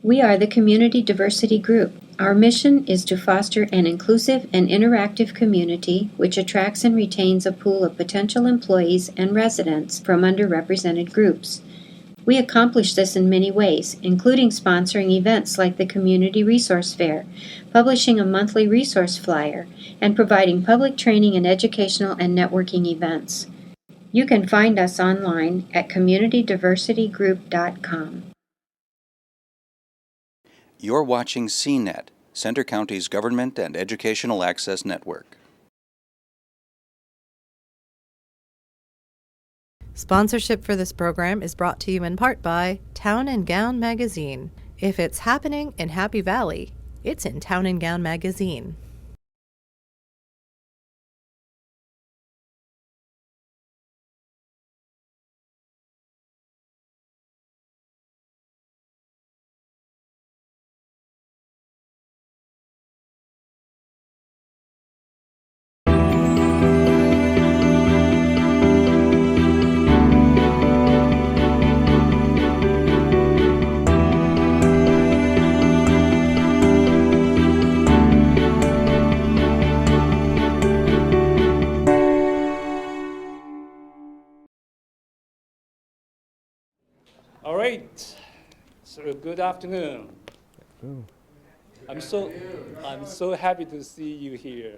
We are the Community Diversity Group. Our mission is to foster an inclusive and interactive community which attracts and retains a pool of potential employees and residents from underrepresented groups. We accomplish this in many ways, including sponsoring events like the Community Resource Fair, publishing a monthly resource flyer, and providing public training and educational and networking events. You can find us online at communitydiversitygroup.com. You're watching CNET, Center County's Government and Educational Access Network. Sponsorship for this program is brought to you in part by Town and Gown Magazine. If it's happening in Happy Valley, it's in Town and Gown Magazine. All right, so good afternoon. I'm so happy to see you here.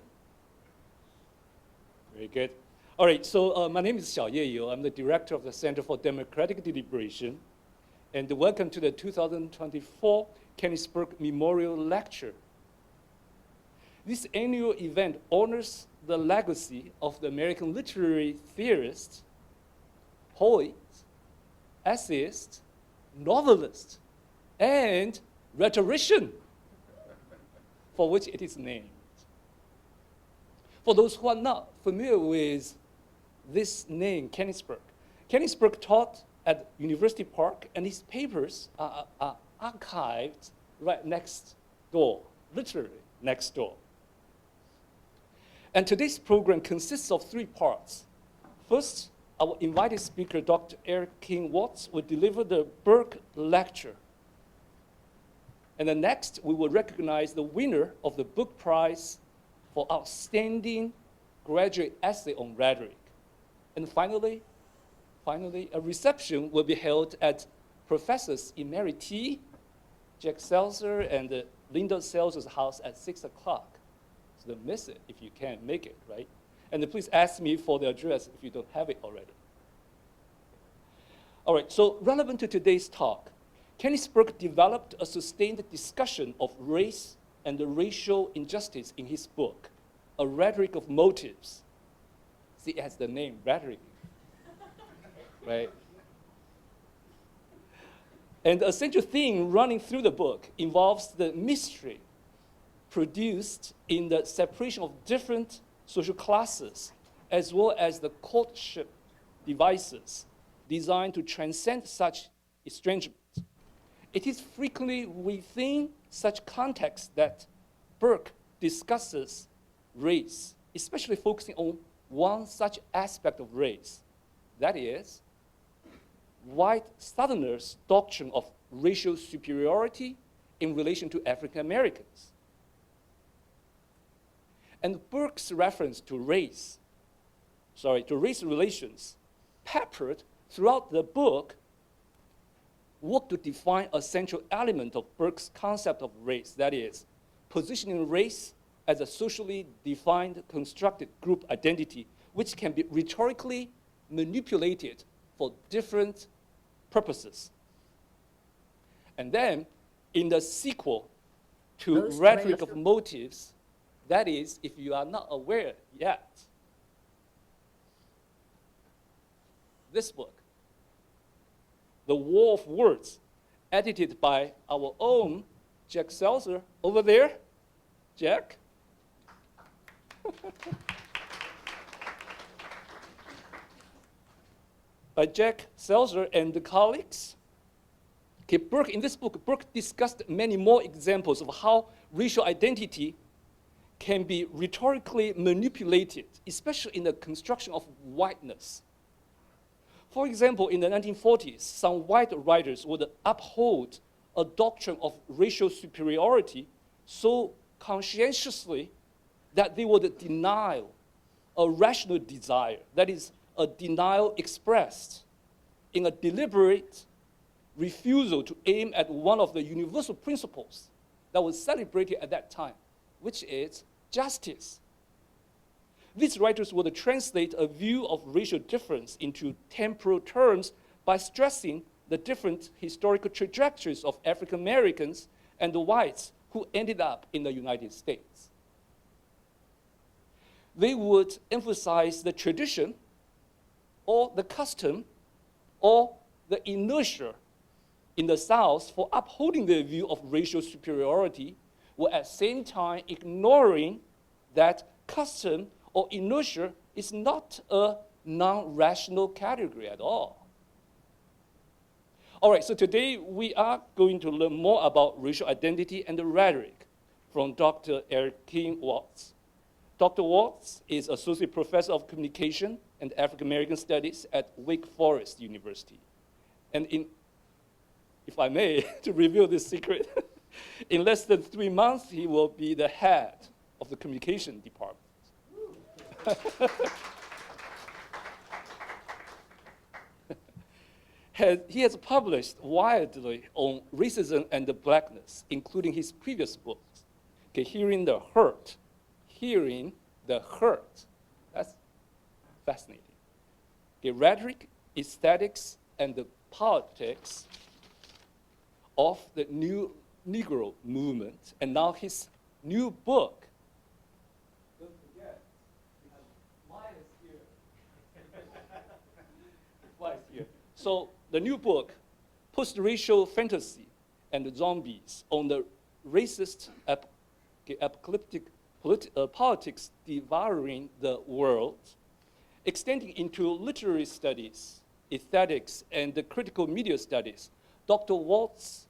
Very good. All right, so my name is Xiaoye Yu. I'm the director of the Center for Democratic Deliberation, and welcome to the 2024 Kenneth Burke Memorial Lecture. This annual event honors the legacy of the American literary theorist, poet, essayist, novelist, and rhetorician, for which it is named. For those who are not familiar with this name, Kenneth Burke taught at University Park, and his papers are archived right next door, literally next door. And today's program consists of three parts. First, our invited speaker, Dr. Eric King Watts, will deliver the Burke Lecture. And then next, we will recognize the winner of the Book Prize for Outstanding Graduate Essay on Rhetoric. And finally, a reception will be held at Professors Emeriti Jack Seltzer and Linda Seltzer's house at 6 o'clock. So don't miss it if you can't make it, right? And please ask me for the address if you don't have it already. All right, so relevant to today's talk, Kenneth Burke developed a sustained discussion of race and the racial injustice in his book, A Rhetoric of Motives. See, it has the name, rhetoric, right? And the essential theme running through the book involves the mystery produced in the separation of different social classes, as well as the courtship devices designed to transcend such estrangement. It is frequently within such context that Burke discusses race, especially focusing on one such aspect of race, that is, white Southerners' doctrine of racial superiority in relation to African Americans. And Burke's reference to race relations, peppered throughout the book, work to define a central element of Burke's concept of race, that is, positioning race as a socially defined, constructed group identity, which can be rhetorically manipulated for different purposes. And then, in the sequel to Rhetoric of Motives, that is, if you are not aware yet, this book, The War of Words, edited by our own Jack Seltzer over there. Jack? By Jack Seltzer and the colleagues. Okay, Burke, in this book, Burke discussed many more examples of how racial identity can be rhetorically manipulated, especially in the construction of whiteness. For example, in the 1940s, some white writers would uphold a doctrine of racial superiority so conscientiously that they would deny a rational desire, that is, a denial expressed in a deliberate refusal to aim at one of the universal principles that was celebrated at that time, which is justice. These writers would translate a view of racial difference into temporal terms by stressing the different historical trajectories of African Americans and the whites who ended up in the United States. They would emphasize the tradition or the custom or the inertia in the South for upholding their view of racial superiority, while at the same time ignoring that custom or inertia is not a non-rational category at all. All right, so today we are going to learn more about racial identity and the rhetoric from Dr. Eric King Watts. Dr. Watts is Associate Professor of Communication and African American Studies at Wake Forest University. And if I may, to reveal this secret, in less than 3 months, he will be the head of the communication department. He has published widely on racism and the blackness, including his previous books, okay, Hearing the Hurt. That's fascinating. Okay, Rhetoric, Aesthetics, and the Politics of the New Negro Movement, and now his new book. Don't forget, we have Maya's here. Maya's here. So the new book, Postracial Fantasies and Zombies, on the racist apocalyptic politics devouring the world, extending into literary studies, aesthetics, and the critical media studies. Dr. Watts'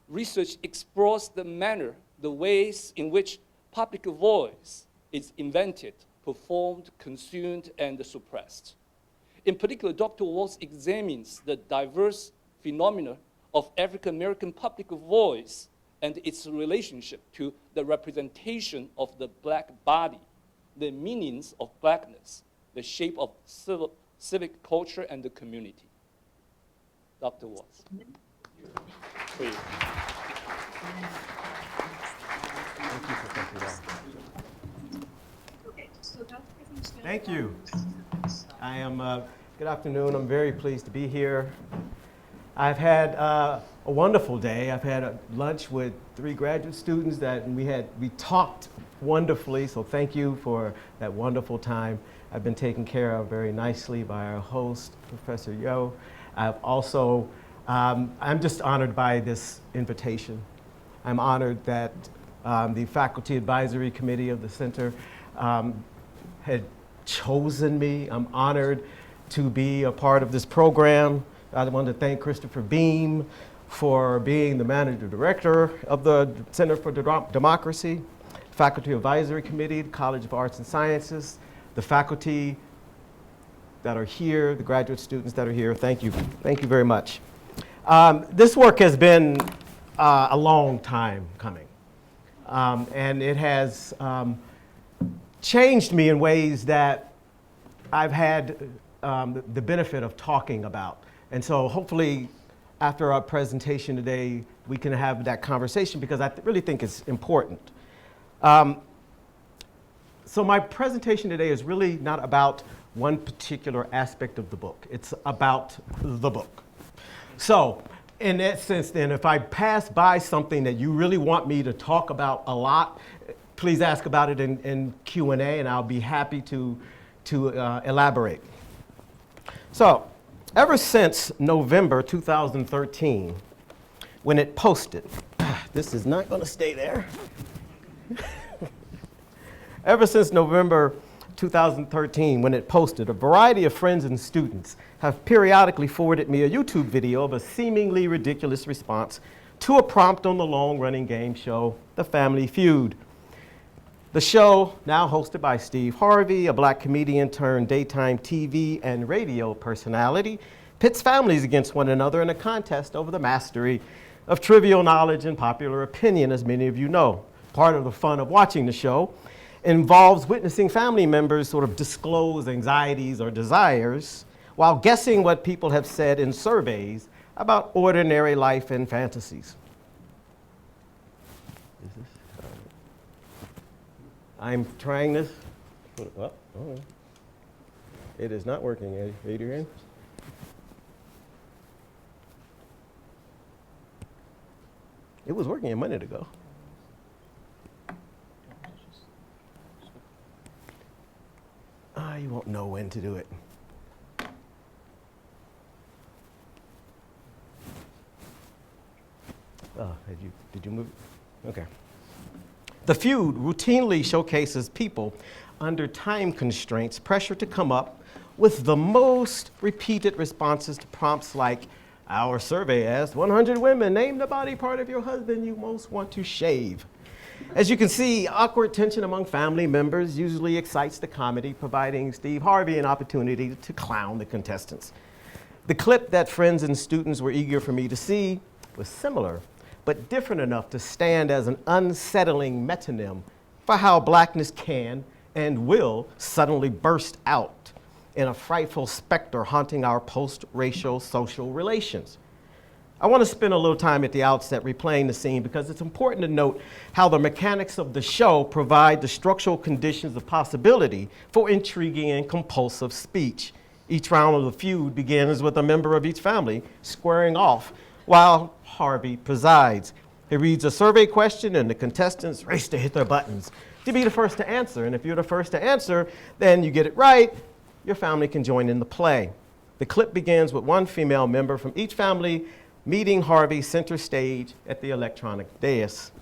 research explores the manner, the ways in which public voice is invented, performed, consumed, and suppressed. In particular, Dr. Watts examines the diverse phenomena of African American public voice and its relationship to the representation of the black body, the meanings of blackness, the shape of civic culture and the community. Dr. Watts. Please. Thank you. I am, good afternoon. I'm very pleased to be here. I've had a wonderful day. I've had a lunch with 3 graduate students that we talked wonderfully, so thank you for that wonderful time. I've been taken care of very nicely by our host, Professor Yo. I've also, I'm just honored by this invitation. I'm honored that the Faculty Advisory Committee of the Center had chosen me. I'm honored to be a part of this program. I want to thank Christopher Beam for being the manager director of the Center for Democracy, Faculty Advisory Committee, College of Arts and Sciences, the faculty that are here, the graduate students that are here. Thank you. Thank you very much. This work has been a long time coming, and it has changed me in ways that I've had the benefit of talking about. And so hopefully after our presentation today, we can have that conversation because I really think it's important. So my presentation today is really not about one particular aspect of the book. It's about the book. So in that sense then, if I pass by something that you really want me to talk about a lot, please ask about it in Q&A and I'll be happy to elaborate. So, ever since November 2013, when it posted, this is not going to stay there. Ever since November 2013, when it posted, a variety of friends and students have periodically forwarded me a YouTube video of a seemingly ridiculous response to a prompt on the long-running game show, The Family Feud. The show, now hosted by Steve Harvey, a black comedian turned daytime TV and radio personality, pits families against one another in a contest over the mastery of trivial knowledge and popular opinion, as many of you know. Part of the fun of watching the show involves witnessing family members sort of disclose anxieties or desires while guessing what people have said in surveys about ordinary life and fantasies. I'm trying this. Oh, it is not working, Adrian. It was working a minute ago. You won't know when to do it. Did you move? Okay. The feud routinely showcases people under time constraints, pressure to come up with the most repeated responses to prompts like, our survey asked 100 women, name the body part of your husband you most want to shave. As you can see, awkward tension among family members usually excites the comedy, providing Steve Harvey an opportunity to clown the contestants. The clip that friends and students were eager for me to see was similar, but different enough to stand as an unsettling metonym for how blackness can and will suddenly burst out in a frightful specter haunting our post-racial social relations. I want to spend a little time at the outset replaying the scene because it's important to note how the mechanics of the show provide the structural conditions of possibility for intriguing and compulsive speech. Each round of the feud begins with a member of each family squaring off while Harvey presides. He reads a survey question and the contestants race to hit their buttons to be the first to answer. And if you're the first to answer, then you get it right, your family can join in the play. The clip begins with one female member from each family meeting Harvey center stage at the electronic dais.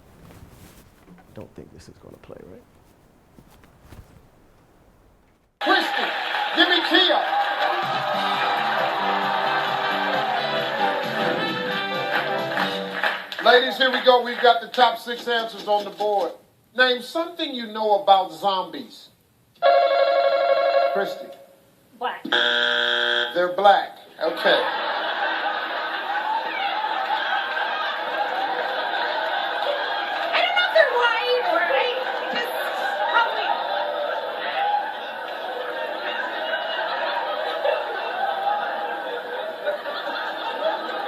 I don't think this is going to play, right? Christy, give me Kia. Ladies, here we go. We've got the top 6 answers on the board. Name something you know about zombies. Christy. Black. They're black. Okay. I don't know if they're white or just probably.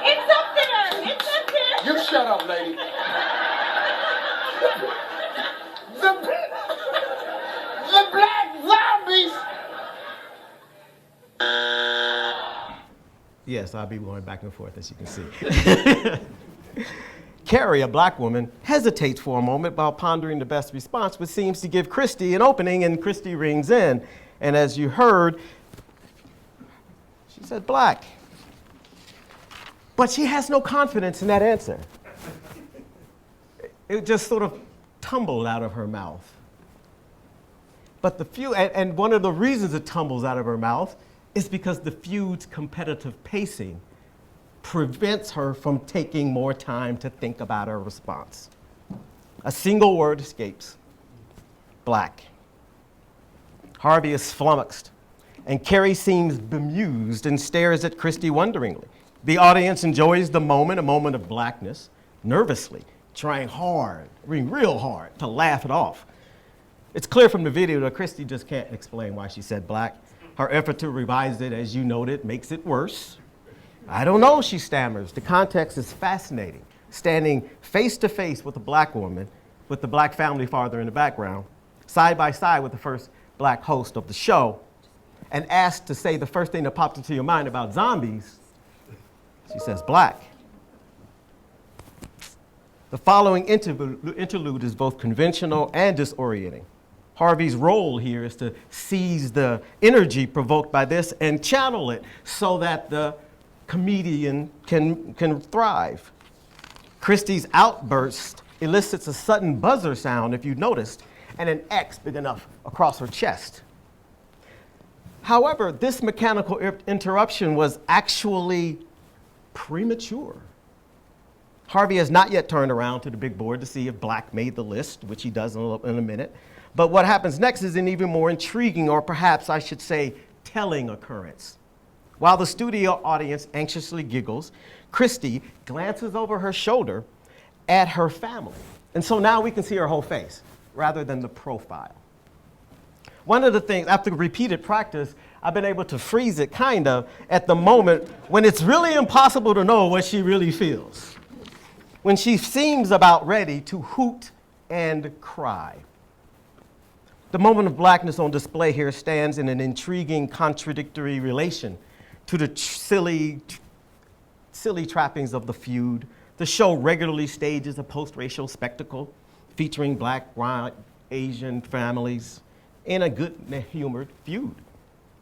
It's up there. It's up there. You shut up, lady. The black zombies. Yes, I'll be going back and forth, as you can see. Carrie, a black woman, hesitates for a moment while pondering the best response, which seems to give Christy an opening, and Christy rings in. And as you heard, she said black. But she has no confidence in that answer. It just sort of tumbled out of her mouth. But the feud, and one of the reasons it tumbles out of her mouth is because the feud's competitive pacing prevents her from taking more time to think about her response. A single word escapes: black. Harvey is flummoxed, and Carrie seems bemused and stares at Christy wonderingly. The audience enjoys the moment, a moment of blackness, nervously, trying hard, real hard, to laugh it off. It's clear from the video that Christy just can't explain why she said black. Her effort to revise it, as you noted, makes it worse. I don't know, she stammers. The context is fascinating. Standing face to face with a black woman, with the black family farther in the background, side by side with the first black host of the show, and asked to say the first thing that popped into your mind about zombies, she says black. The following interlude is both conventional and disorienting. Harvey's role here is to seize the energy provoked by this and channel it so that the comedian can thrive. Christie's outburst elicits a sudden buzzer sound, if you noticed, and an X big enough across her chest. However, this mechanical interruption was actually premature. Harvey has not yet turned around to the big board to see if black made the list, which he does in a minute. But what happens next is an even more intriguing, or perhaps I should say, telling occurrence. While the studio audience anxiously giggles, Christy glances over her shoulder at her family. And so now we can see her whole face rather than the profile. One of the things, after repeated practice, I've been able to freeze it kind of at the moment when it's really impossible to know what she really feels. When she seems about ready to hoot and cry. The moment of blackness on display here stands in an intriguing contradictory relation to the silly trappings of the feud. The show regularly stages a post-racial spectacle featuring black, white, Asian families in a good-humored feud.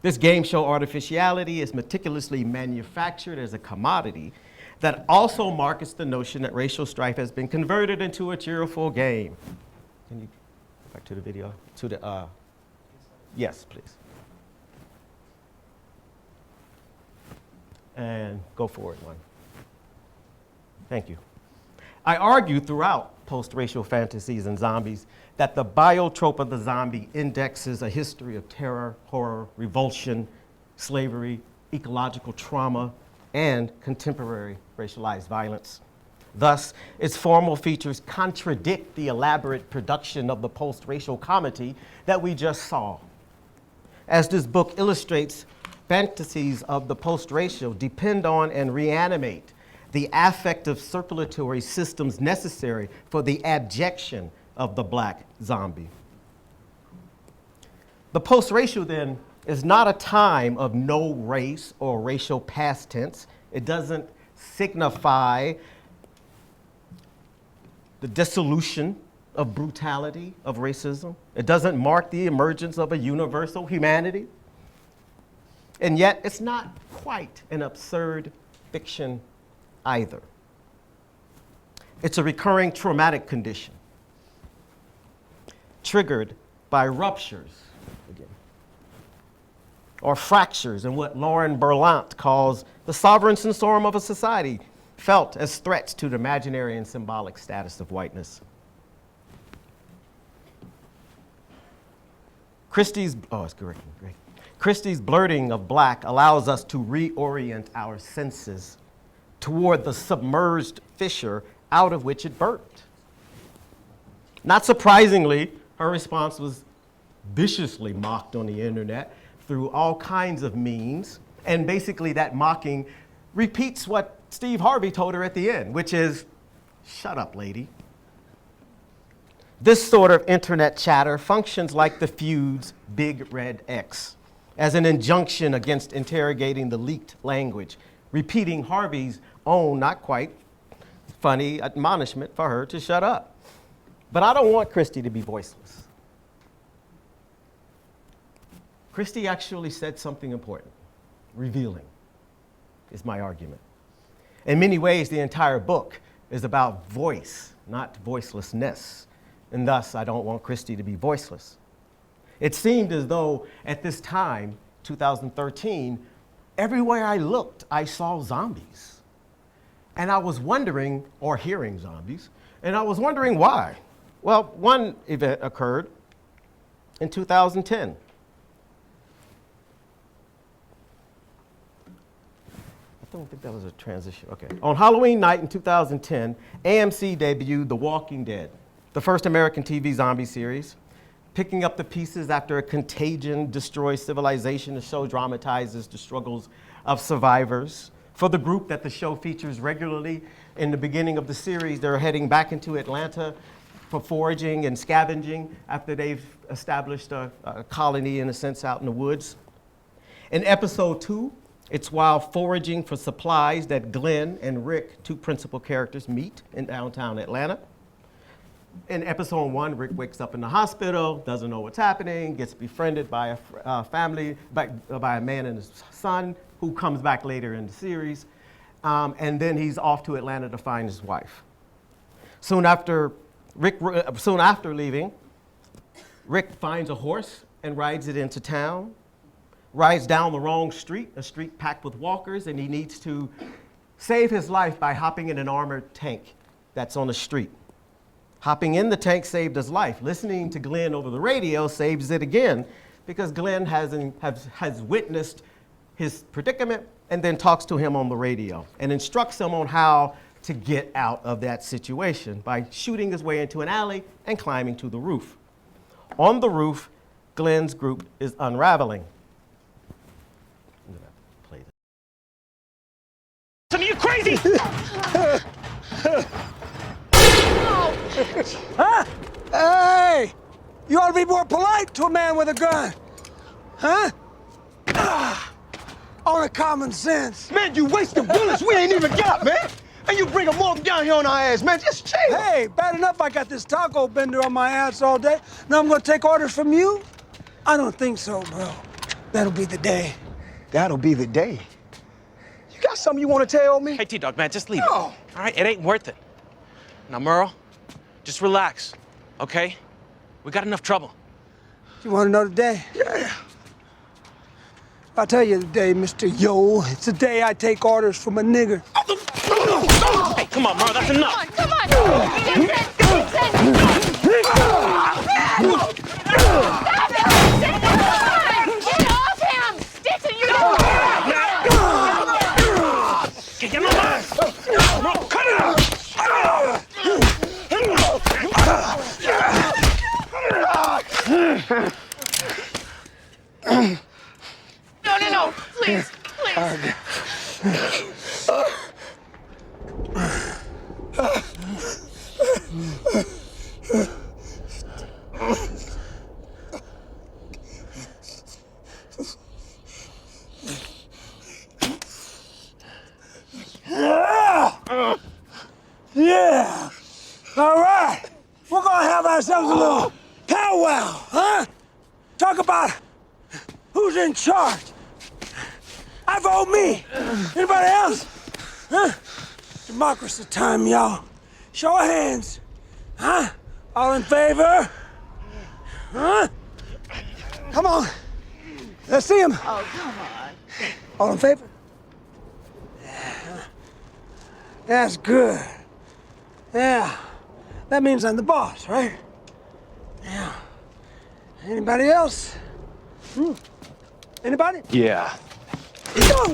This game show artificiality is meticulously manufactured as a commodity that also markets the notion that racial strife has been converted into a cheerful game. Can you go back to the video? To the, yes, please. And go forward one. Thank you. I argue throughout Postracial Fantasies and Zombies that the biotrope of the zombie indexes a history of terror, horror, revulsion, slavery, ecological trauma, and contemporary racialized violence. Thus, its formal features contradict the elaborate production of the post-racial comedy that we just saw. As this book illustrates, fantasies of the post-racial depend on and reanimate the affective circulatory systems necessary for the abjection of the black zombie. The post-racial, then, is not a time of no race or racial past tense. It doesn't signify the dissolution of brutality, of racism. It doesn't mark the emergence of a universal humanity. And yet, it's not quite an absurd fiction either. It's a recurring traumatic condition triggered by ruptures, again, or fractures in what Lauren Berlant calls the sovereign sensorium of a society, felt as threats to the imaginary and symbolic status of whiteness. Christie's blurting of black allows us to reorient our senses toward the submerged fissure out of which it burst. Not surprisingly, her response was viciously mocked on the internet through all kinds of means, and basically that mocking repeats what Steve Harvey told her at the end, which is, "Shut up, lady." This sort of internet chatter functions like the feud's big red X, as an injunction against interrogating the leaked language, repeating Harvey's own, not quite funny admonishment for her to shut up. But I don't want Christy to be voiceless. Christy actually said something important, revealing, is my argument. In many ways, the entire book is about voice, not voicelessness. And thus, I don't want Christy to be voiceless. It seemed as though at this time, 2013, everywhere I looked, I saw zombies. And I was wondering, or hearing zombies, and I was wondering why. Well, one event occurred in 2010. I don't think that was a transition. Okay. On Halloween night in 2010, AMC debuted The Walking Dead, the first American TV zombie series. Picking up the pieces after a contagion destroys civilization, the show dramatizes the struggles of survivors. For the group that the show features regularly, in the beginning of the series, they're heading back into Atlanta for foraging and scavenging after they've established a colony, in a sense, out in the woods. In episode 2, it's while foraging for supplies that Glenn and Rick, two principal characters, meet in downtown Atlanta. In episode 1, Rick wakes up in the hospital, doesn't know what's happening, gets befriended by a family, by a man and his son, who comes back later in the series. And then he's off to Atlanta to find his wife. Soon after leaving, Rick finds a horse and rides it into town, rides down the wrong street, a street packed with walkers, and he needs to save his life by hopping in an armored tank that's on the street. Hopping in the tank saved his life. Listening to Glenn over the radio saves it again, because Glenn has witnessed his predicament and then talks to him on the radio and instructs him on how to get out of that situation by shooting his way into an alley and climbing to the roof. On the roof, Glenn's group is unraveling. I'm gonna play this. Some of you crazy! Huh? Hey! You ought to be more polite to a man with a gun. Huh? On a common sense. Man, you wasting bullets we ain't even got, man. And you bring a mob down here on our ass, man. Just chill. Hey, bad enough I got this taco bender on my ass all day. Now I'm gonna take orders from you? I don't think so, bro. That'll be the day. That'll be the day. You got something you want to tell me? Hey, T-Dog, man, just leave it. No. All right, it ain't worth it. Now, Merle, just relax, okay? We got enough trouble. You wanna know the day? Yeah. I'll tell you the day, Mr. Yo. It's the day I take orders from a nigger. Hey, come on, Merle, that's enough. Come on! Vincent! Vincent! Get off him! Dixon, you don't... Get my man! Merle, cut it out! No, please, please. Yeah! All right! We're gonna have ourselves a little powwow, huh? Talk about who's in charge. I vote me. Anybody else? Huh? Democracy time, y'all. Show of hands. Huh? All in favor? Huh? Come on. Let's see him. Oh, come on. All in favor? Yeah. That's good. Yeah. That means I'm the boss, right? Yeah. Anybody else? Anybody? Yeah. Go!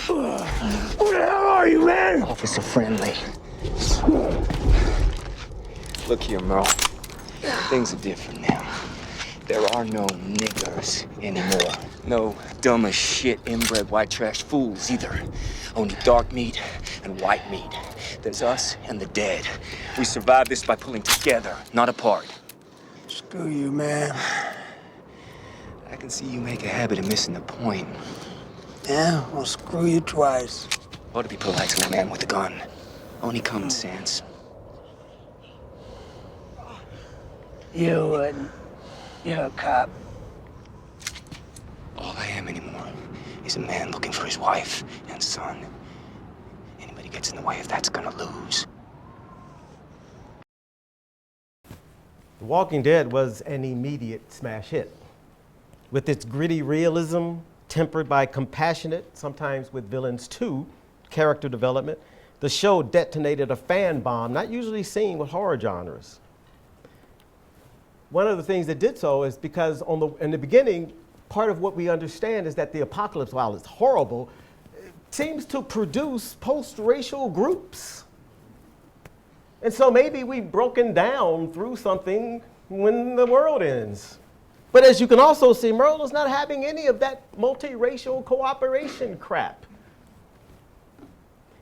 Who the hell are you, man? Officer Friendly. Look here, Merle. Things are different now. There are no niggers anymore. No dumb as shit inbred white trash fools either. Only dark meat and white meat. There's us and the dead. We survive this by pulling together, not apart. Screw you, man. I can see you make a habit of missing the point. Yeah, well, screw you twice. Ought to be polite to a man with a gun. Only common sense. You wouldn't. You're a cop. All I am anymore is a man looking for his wife and son. Anybody gets in the way of that's gonna lose. The Walking Dead was an immediate smash hit. With its gritty realism, tempered by compassionate, sometimes with villains too, character development, the show detonated a fan bomb not usually seen with horror genres. One of the things that did so is because in the beginning, part of what we understand is that the apocalypse, while it's horrible, seems to produce post-racial groups. And so maybe we've broken down through something when the world ends. But as you can also see, Merle is not having any of that multiracial cooperation crap.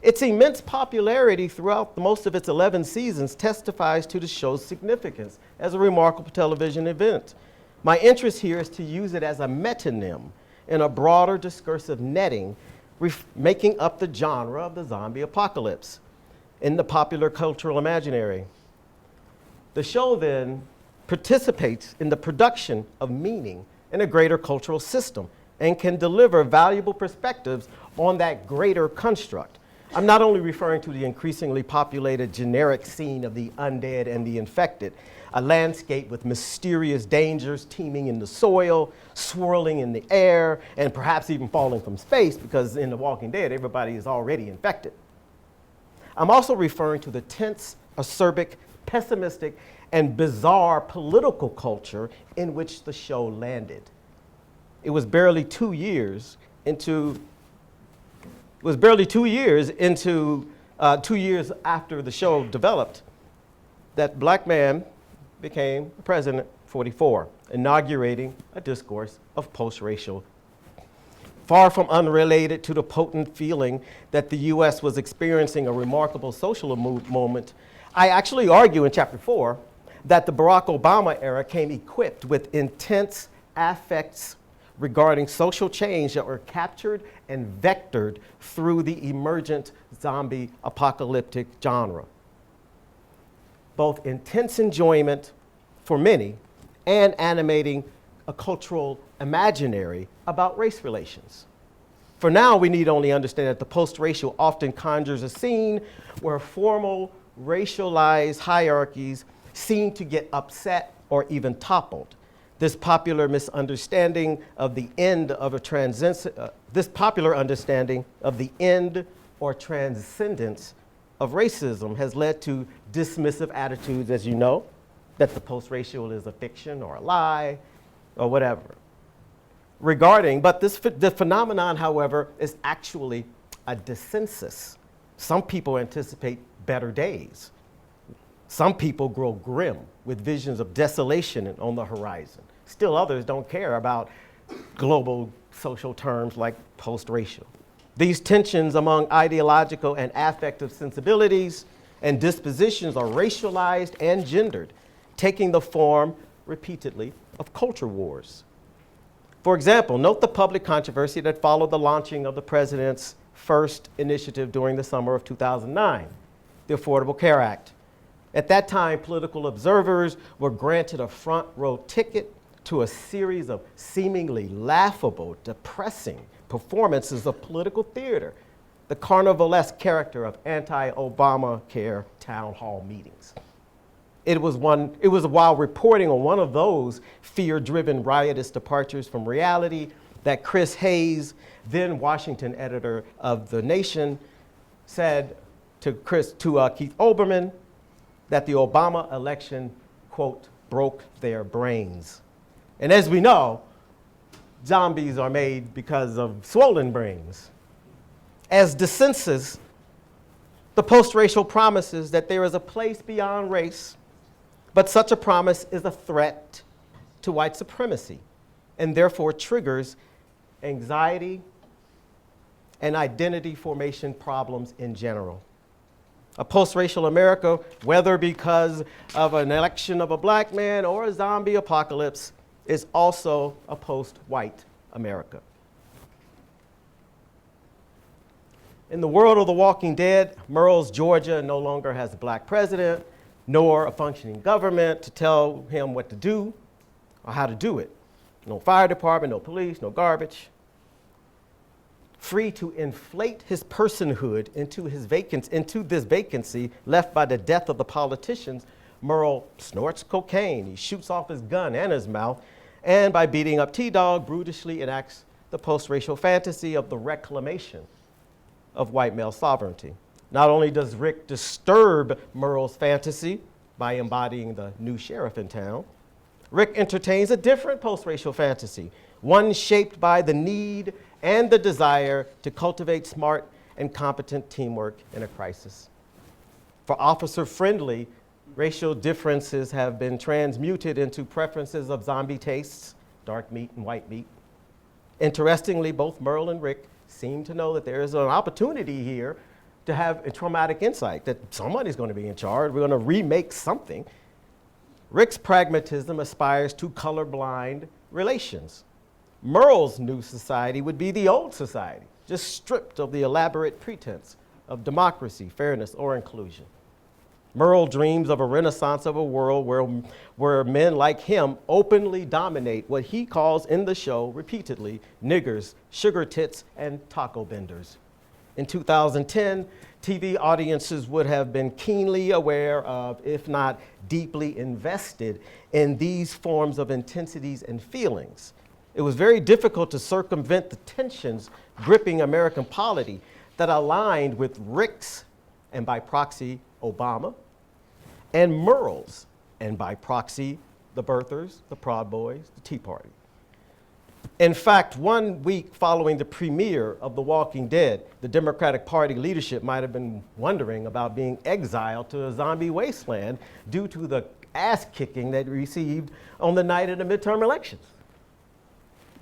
Its immense popularity throughout most of its 11 seasons testifies to the show's significance as a remarkable television event. My interest here is to use it as a metonym in a broader discursive netting, making up the genre of the zombie apocalypse in the popular cultural imaginary. The show then participates in the production of meaning in a greater cultural system and can deliver valuable perspectives on that greater construct. I'm not only referring to the increasingly populated generic scene of the undead and the infected, a landscape with mysterious dangers teeming in the soil, swirling in the air, and perhaps even falling from space, because in The Walking Dead, everybody is already infected. I'm also referring to the tense, acerbic pessimistic, and bizarre political culture in which the show landed. It was barely 2 years into 2 years after the show developed that black man became president 44, inaugurating a discourse of post-racial. Far from unrelated to the potent feeling that the US was experiencing a remarkable social moment, I actually argue in chapter 4 that the Barack Obama era came equipped with intense affects regarding social change that were captured and vectored through the emergent zombie apocalyptic genre. Both intense enjoyment for many and animating a cultural imaginary about race relations. For now, we need only understand that the post-racial often conjures a scene where formal racialized hierarchies seem to get upset or even toppled. This popular understanding of the end or transcendence of racism has led to dismissive attitudes, as you know, that the post-racial is a fiction or a lie or whatever. The phenomenon, however, is actually a dissensus. Some people anticipate better days. Some people grow grim with visions of desolation on the horizon. Still others don't care about global social terms like post-racial. These tensions among ideological and affective sensibilities and dispositions are racialized and gendered, taking the form, repeatedly, of culture wars. For example, note the public controversy that followed the launching of the president's first initiative during the summer of 2009, the Affordable Care Act. At that time, political observers were granted a front row ticket to a series of seemingly laughable, depressing performances of political theater, the carnivalesque character of anti-Obamacare town hall meetings. It was while reporting on one of those fear-driven riotous departures from reality that Chris Hayes, then Washington editor of The Nation, said to Keith Olbermann that the Obama election, quote, broke their brains. And as we know, zombies are made because of swollen brains. As dissensus, the post-racial promises that there is a place beyond race, but such a promise is a threat to white supremacy and therefore triggers anxiety and identity formation problems in general. A post-racial America, whether because of an election of a black man or a zombie apocalypse, is also a post-white America. In the world of The Walking Dead, Merle's Georgia no longer has a black president, nor a functioning government to tell him what to do or how to do it. No fire department, no police, no garbage. Free to inflate his personhood into this vacancy left by the death of the politicians, Merle snorts cocaine, he shoots off his gun and his mouth, and by beating up T-Dog, brutally enacts the post-racial fantasy of the reclamation of white male sovereignty. Not only does Rick disturb Merle's fantasy by embodying the new sheriff in town, Rick entertains a different post-racial fantasy, one shaped by the need and the desire to cultivate smart and competent teamwork in a crisis. For officer-friendly, racial differences have been transmuted into preferences of zombie tastes, dark meat and white meat. Interestingly, both Merle and Rick seem to know that there is an opportunity here to have a traumatic insight, that somebody's going to be in charge, we're going to remake something. Rick's pragmatism aspires to colorblind relations. Merle's new society would be the old society, just stripped of the elaborate pretense of democracy, fairness, or inclusion. Merle dreams of a renaissance of a world where men like him openly dominate what he calls in the show repeatedly niggers, sugar tits, and taco benders. In 2010, TV audiences would have been keenly aware of, if not deeply invested in these forms of intensities and feelings. It was very difficult to circumvent the tensions gripping American polity that aligned with Rick's, and by proxy, Obama, and murals, and by proxy, the birthers, the Proud Boys, the Tea Party. In fact, 1 week following the premiere of The Walking Dead, the Democratic Party leadership might have been wondering about being exiled to a zombie wasteland due to the ass-kicking they received on the night of the midterm elections.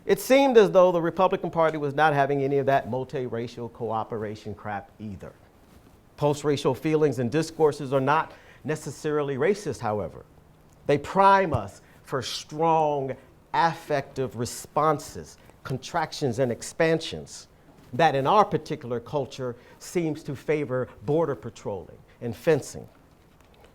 It seemed as though the Republican Party was not having any of that multiracial cooperation crap either. Post-racial feelings and discourses are not necessarily racist, however. They prime us for strong affective responses, contractions and expansions that in our particular culture seems to favor border patrolling and fencing.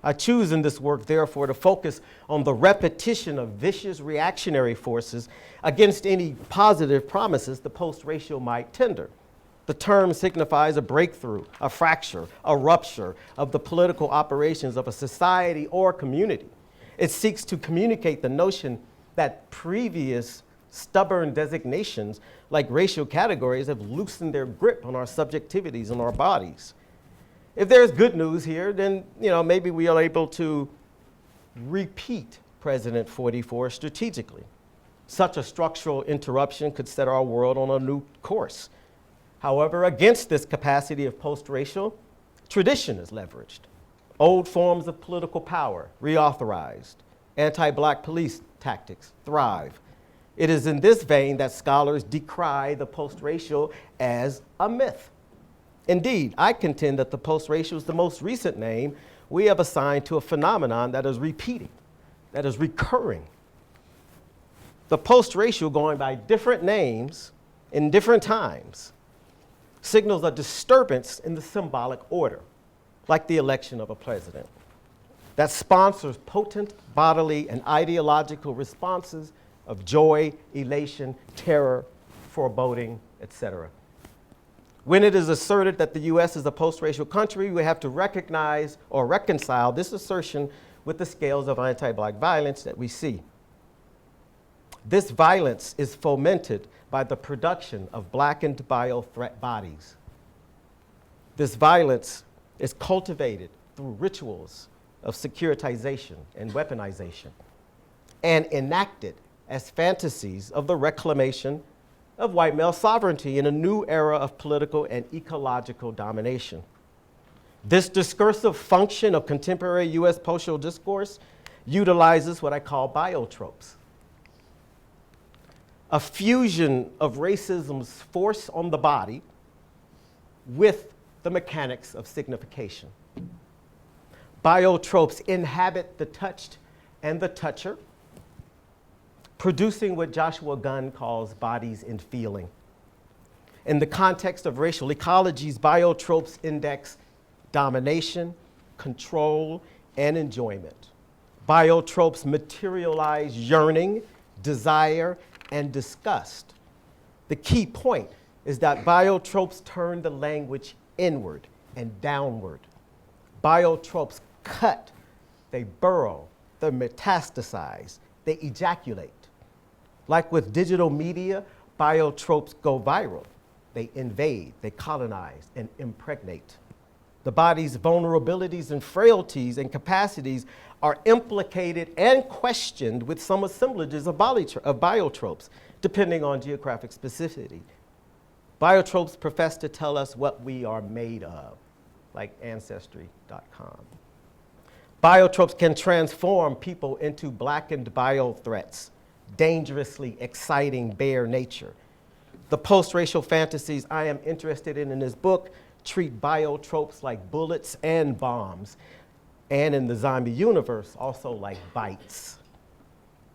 I choose in this work, therefore, to focus on the repetition of vicious reactionary forces against any positive promises the post-racial might tender. The term signifies a breakthrough, a fracture, a rupture of the political operations of a society or community. It seeks to communicate the notion that previous stubborn designations, like racial categories, have loosened their grip on our subjectivities and our bodies. If there's good news here, then maybe we are able to repeat President 44 strategically. Such a structural interruption could set our world on a new course. However, against this capacity of post-racial, tradition is leveraged. Old forms of political power reauthorized. Anti-black police tactics thrive. It is in this vein that scholars decry the post-racial as a myth. Indeed, I contend that the post-racial is the most recent name we have assigned to a phenomenon that is repeating, that is recurring. The post-racial, going by different names in different times, signals a disturbance in the symbolic order, like the election of a president, that sponsors potent bodily and ideological responses of joy, elation, terror, foreboding, etc. When it is asserted that the U.S. is a post-racial country, we have to recognize or reconcile this assertion with the scales of anti-black violence that we see. This violence is fomented by the production of blackened biothreat bodies. This violence is cultivated through rituals of securitization and weaponization, and enacted as fantasies of the reclamation of white male sovereignty in a new era of political and ecological domination. This discursive function of contemporary U.S. social discourse utilizes what I call biotropes, a fusion of racism's force on the body with the mechanics of signification. Biotropes inhabit the touched and the toucher, producing what Joshua Gunn calls bodies in feeling. In the context of racial ecologies, biotropes index domination, control, and enjoyment. Biotropes materialize yearning, desire, and disgust. The key point is that biotropes turn the language inward and downward. Biotropes cut, they burrow, they metastasize, they ejaculate. Like with digital media, biotropes go viral. They invade, they colonize, and impregnate. The body's vulnerabilities and frailties and capacities are implicated and questioned with some assemblages of biotropes, depending on geographic specificity. Biotropes profess to tell us what we are made of, like Ancestry.com. Biotropes can transform people into blackened biothreats, dangerously exciting bare nature. The post-racial fantasies I am interested in this book treat biotropes like bullets and bombs, and in the zombie universe, also like bites.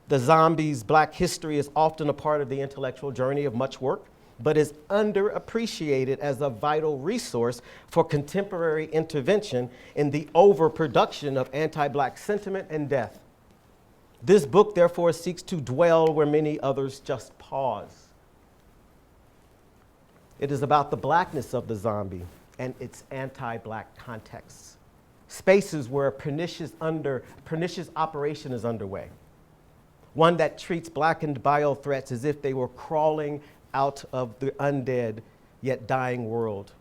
The zombies' black history is often a part of the intellectual journey of much work, but is underappreciated as a vital resource for contemporary intervention in the overproduction of anti-black sentiment and death. This book, therefore, seeks to dwell where many others just pause. It is about the blackness of the zombie and its anti-black contexts, spaces where a pernicious operation is underway, one that treats blackened biothreats as if they were crawling out of the undead yet dying world.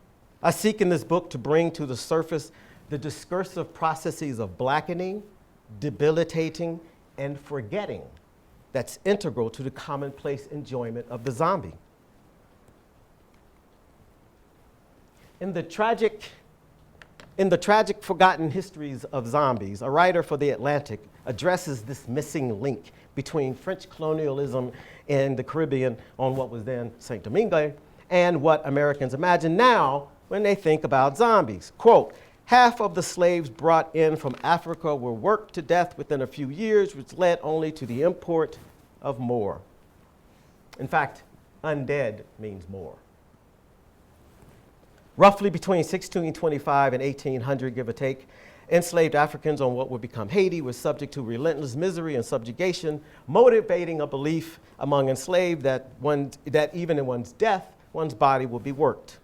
I seek in this book to bring to the surface the discursive processes of blackening, debilitating, and forgetting that's integral to the commonplace enjoyment of the zombie. In the tragic forgotten histories of zombies, a writer for The Atlantic addresses this missing link between French colonialism in the Caribbean on what was then Saint Domingue and what Americans imagine now when they think about zombies. Quote, half of the slaves brought in from Africa were worked to death within a few years, which led only to the import of more. In fact, undead means more. Roughly between 1625 and 1800, give or take, enslaved Africans on what would become Haiti were subject to relentless misery and subjugation, motivating a belief among enslaved that even in one's death, one's body will be worked,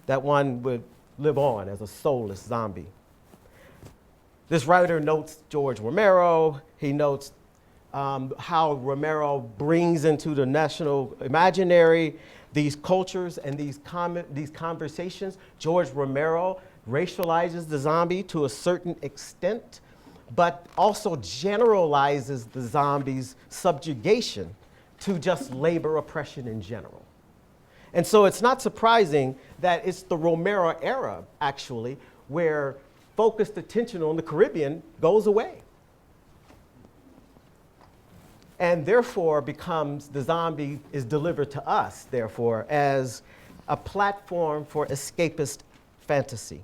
that one would live on as a soulless zombie. This writer notes George Romero. He notes how Romero brings into the national imaginary these cultures and these conversations. George Romero racializes the zombie to a certain extent, but also generalizes the zombie's subjugation to just labor oppression in general. And so it's not surprising that it's the Romero era, actually, where focused attention on the Caribbean goes away. And therefore becomes, the zombie is delivered to us, therefore, as a platform for escapist fantasy.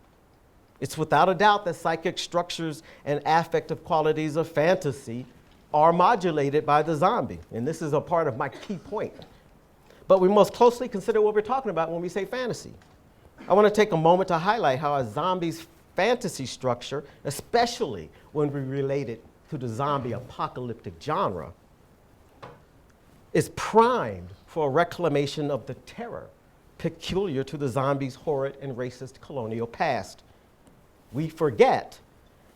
It's without a doubt that psychic structures and affective qualities of fantasy are modulated by the zombie. And this is a part of my key point. But we must closely consider what we're talking about when we say fantasy. I want to take a moment to highlight how a zombie's fantasy structure, especially when we relate it to the zombie apocalyptic genre, is primed for a reclamation of the terror peculiar to the zombie's horrid and racist colonial past. We forget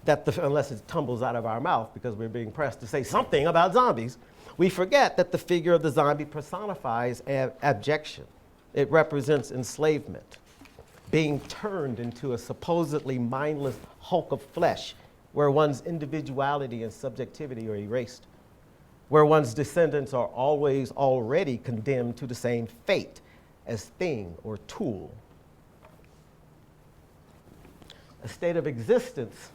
that, unless it tumbles out of our mouth because we're being pressed to say something about zombies, we forget that the figure of the zombie personifies abjection. It represents enslavement, being turned into a supposedly mindless hulk of flesh where one's individuality and subjectivity are erased, where one's descendants are always already condemned to the same fate as thing or tool. A state of existence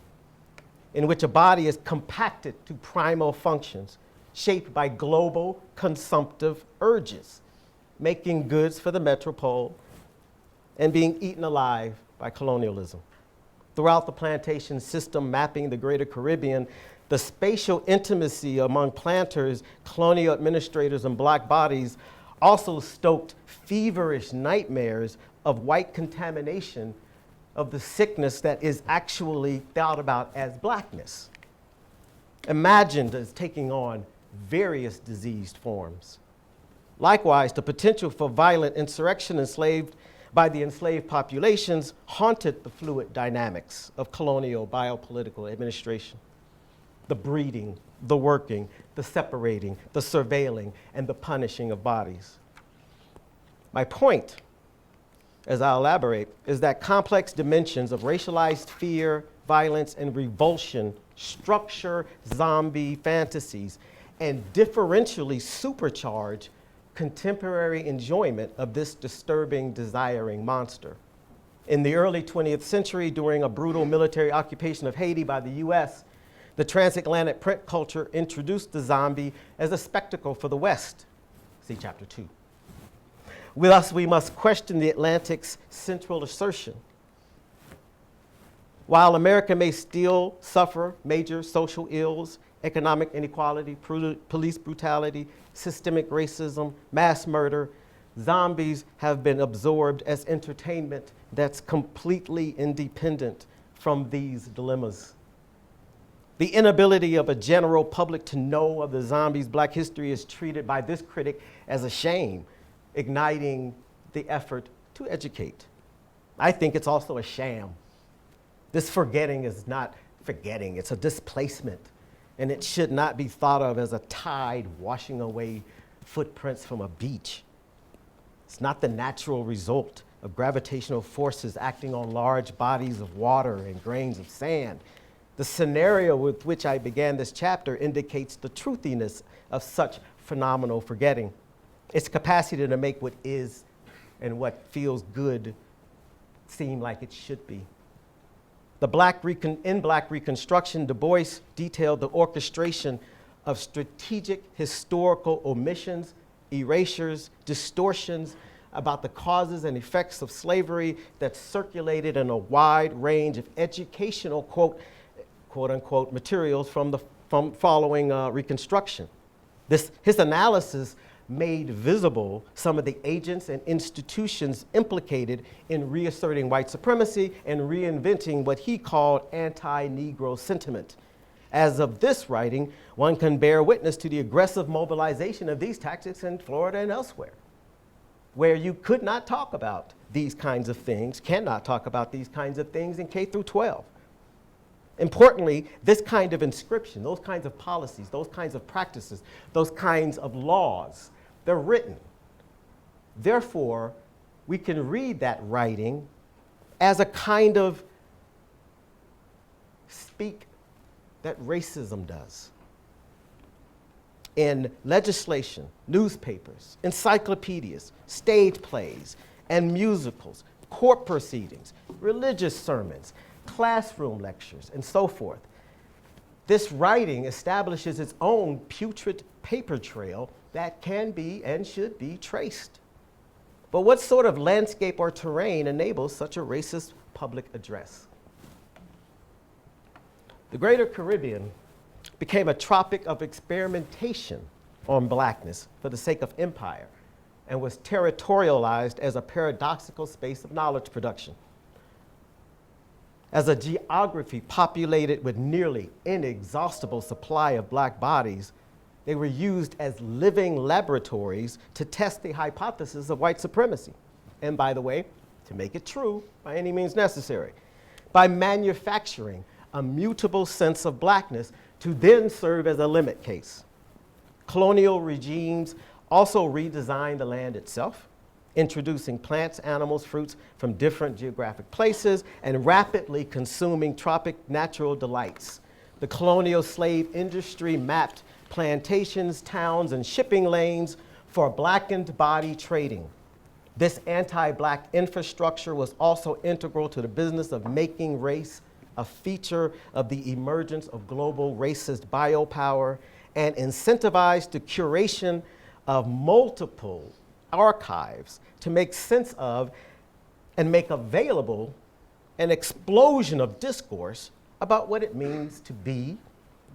in which a body is compacted to primal functions, shaped by global consumptive urges, making goods for the metropole and being eaten alive by colonialism. Throughout the plantation system mapping the greater Caribbean, the spatial intimacy among planters, colonial administrators, and black bodies also stoked feverish nightmares of white contamination of the sickness that is actually thought about as blackness, imagined as taking on various diseased forms. Likewise, the potential for violent insurrection by the enslaved populations haunted the fluid dynamics of colonial biopolitical administration. The breeding, the working, the separating, the surveilling, and the punishing of bodies. My point, as I'll elaborate, is that complex dimensions of racialized fear, violence, and revulsion structure zombie fantasies and differentially supercharge contemporary enjoyment of this disturbing, desiring monster. In the early 20th century, during a brutal military occupation of Haiti by the US, the transatlantic print culture introduced the zombie as a spectacle for the West. See Chapter 2. With us, we must question the Atlantic's central assertion. While America may still suffer major social ills, economic inequality, police brutality, systemic racism, mass murder, zombies have been absorbed as entertainment that's completely independent from these dilemmas. The inability of a general public to know of the zombies' Black history is treated by this critic as a shame, igniting the effort to educate. I think it's also a sham. This forgetting is not forgetting, it's a displacement, and it should not be thought of as a tide washing away footprints from a beach. It's not the natural result of gravitational forces acting on large bodies of water and grains of sand. The scenario with which I began this chapter indicates the truthiness of such phenomenal forgetting, its capacity to make what is and what feels good seem like it should be. In Black Reconstruction, Du Bois detailed the orchestration of strategic historical omissions, erasures, distortions about the causes and effects of slavery that circulated in a wide range of educational, quote unquote, materials from following Reconstruction. His analysis made visible some of the agents and institutions implicated in reasserting white supremacy and reinventing what he called anti-Negro sentiment. As of this writing, one can bear witness to the aggressive mobilization of these tactics in Florida and elsewhere, where you could not talk about these kinds of things, cannot talk about these kinds of things in K through 12. Importantly, this kind of inscription, those kinds of policies, those kinds of practices, those kinds of laws, they're written. Therefore, we can read that writing as a kind of speak that racism does. In legislation, newspapers, encyclopedias, stage plays, and musicals, court proceedings, religious sermons, classroom lectures, and so forth. This writing establishes its own putrid paper trail that can be and should be traced. But what sort of landscape or terrain enables such a racist public address? The Greater Caribbean became a tropic of experimentation on blackness for the sake of empire and was territorialized as a paradoxical space of knowledge production. As a geography populated with nearly inexhaustible supply of black bodies, they were used as living laboratories to test the hypothesis of white supremacy. And by the way, to make it true by any means necessary, by manufacturing a mutable sense of blackness to then serve as a limit case. Colonial regimes also redesigned the land itself, introducing plants, animals, fruits from different geographic places, and rapidly consuming tropic natural delights. The colonial slave industry mapped plantations, towns, and shipping lanes for blackened body trading. This anti-black infrastructure was also integral to the business of making race a feature of the emergence of global racist biopower and incentivized the curation of multiple archives to make sense of and make available an explosion of discourse about what it means to be,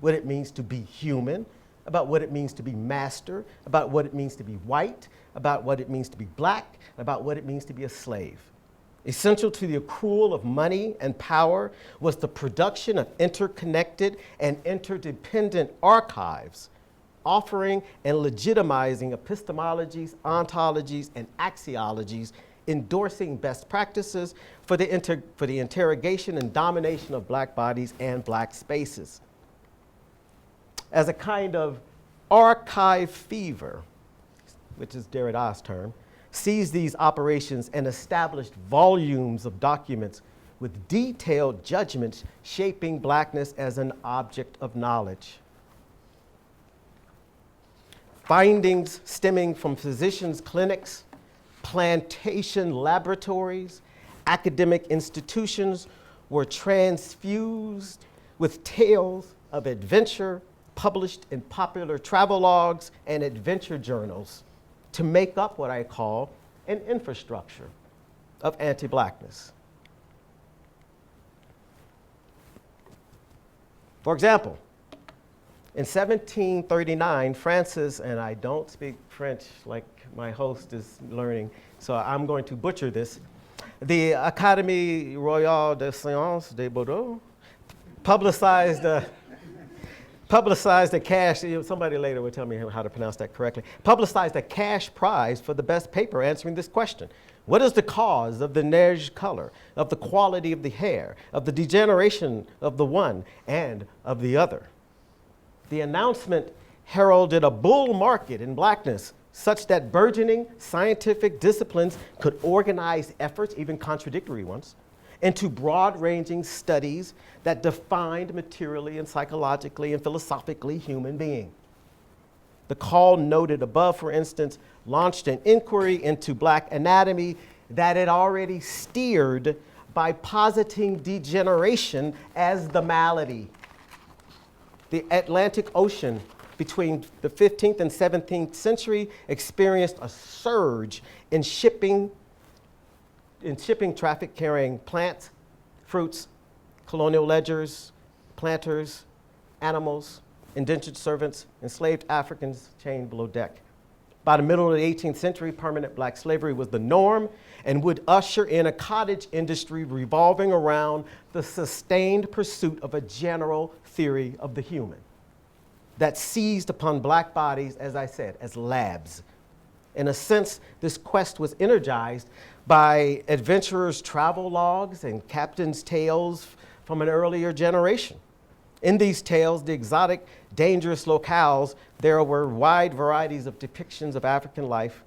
what it means to be human, about what it means to be master, about what it means to be white, about what it means to be black, about what it means to be a slave. Essential to the accrual of money and power was the production of interconnected and interdependent archives, offering and legitimizing epistemologies, ontologies, and axiologies, endorsing best practices for the interrogation and domination of black bodies and black spaces. As a kind of archive fever, which is Derrida's term, seized these operations and established volumes of documents with detailed judgments shaping blackness as an object of knowledge. Findings stemming from physicians' clinics, plantation laboratories, academic institutions were transfused with tales of adventure published in popular travelogues and adventure journals to make up what I call an infrastructure of anti-blackness. For example, in 1739, Francis, and I don't speak French like my host is learning, so I'm going to butcher this, the Académie Royale des Sciences de Bordeaux publicized a cash, somebody later will tell me how to pronounce that correctly, publicized a cash prize for the best paper answering this question. What is the cause of the neige color, of the quality of the hair, of the degeneration of the one and of the other? The announcement heralded a bull market in blackness, such that burgeoning scientific disciplines could organize efforts, even contradictory ones, into broad-ranging studies that defined materially and psychologically and philosophically human being. The call noted above, for instance, launched an inquiry into black anatomy that had already steered by positing degeneration as the malady. The Atlantic Ocean between the 15th and 17th century experienced a surge in shipping traffic carrying plants, fruits, colonial ledgers, planters, animals, indentured servants, enslaved Africans chained below deck. By the middle of the 18th century, permanent black slavery was the norm and would usher in a cottage industry revolving around the sustained pursuit of a general theory of the human that seized upon black bodies, as I said, as labs. In a sense, this quest was energized by adventurers' travel logs and captains' tales from an earlier generation. In these tales, the exotic, dangerous locales, there were wide varieties of depictions of African life.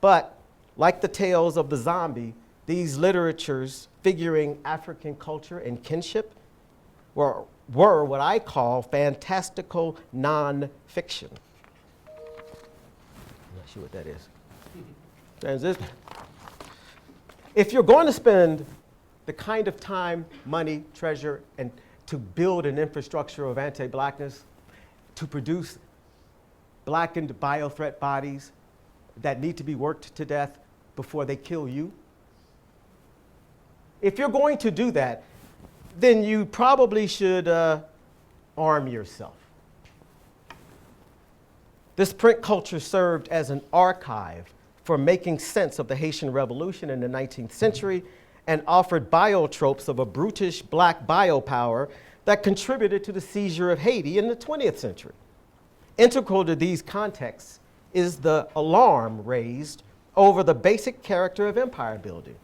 But like the tales of the zombie, these literatures figuring African culture and kinship were what I call fantastical non-fiction. I'm not sure what that is. Transition. If you're going to spend the kind of time, money, treasure, and to build an infrastructure of anti-blackness, to produce blackened biothreat bodies that need to be worked to death before they kill you, if you're going to do that, then you probably should arm yourself. This print culture served as an archive for making sense of the Haitian Revolution in the 19th century and offered biotropes of a brutish black biopower that contributed to the seizure of Haiti in the 20th century. Integral to these contexts is the alarm raised over the basic character of empire building,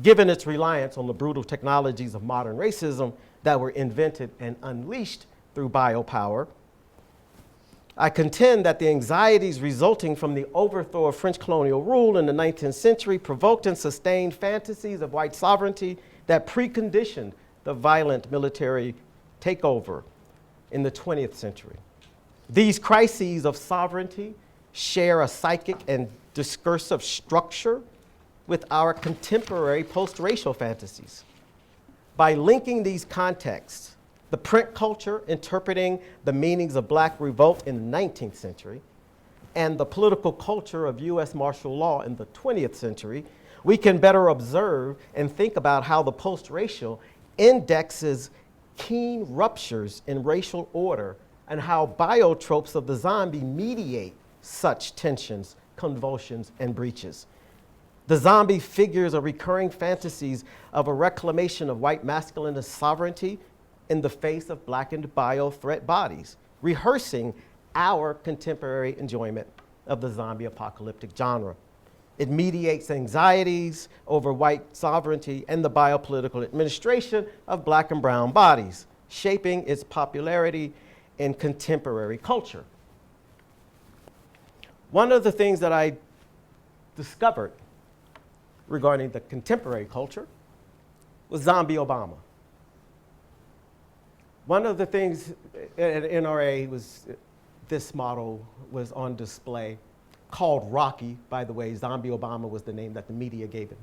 given its reliance on the brutal technologies of modern racism that were invented and unleashed through biopower. I contend that the anxieties resulting from the overthrow of French colonial rule in the 19th century provoked and sustained fantasies of white sovereignty that preconditioned the violent military takeover in the 20th century. These crises of sovereignty share a psychic and discursive structure with our contemporary post-racial fantasies. By linking these contexts, the print culture interpreting the meanings of black revolt in the 19th century and the political culture of US martial law in the 20th century, we can better observe and think about how the post-racial indexes keen ruptures in racial order and how biotropes of the zombie mediate such tensions, convulsions, and breaches. The zombie figures are recurring fantasies of a reclamation of white masculine sovereignty in the face of blackened biothreat bodies, rehearsing our contemporary enjoyment of the zombie apocalyptic genre. It mediates anxieties over white sovereignty and the biopolitical administration of black and brown bodies, shaping its popularity in contemporary culture. One of the things that I discovered regarding the contemporary culture was Zombie Obama. One of the things at NRA was this model was on display, called Rocky, by the way. Zombie Obama was the name that the media gave him.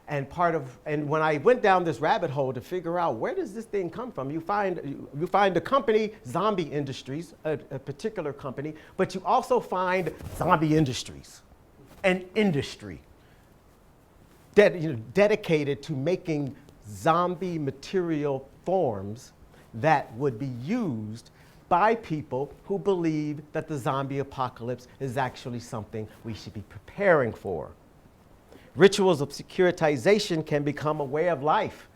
And when I went down this rabbit hole to figure out where does this thing come from, you find the company Zombie Industries, a particular company, but you also find Zombie Industries, an industry dedicated to making zombie material forms that would be used by people who believe that the zombie apocalypse is actually something we should be preparing for. Rituals of securitization can become a way of life.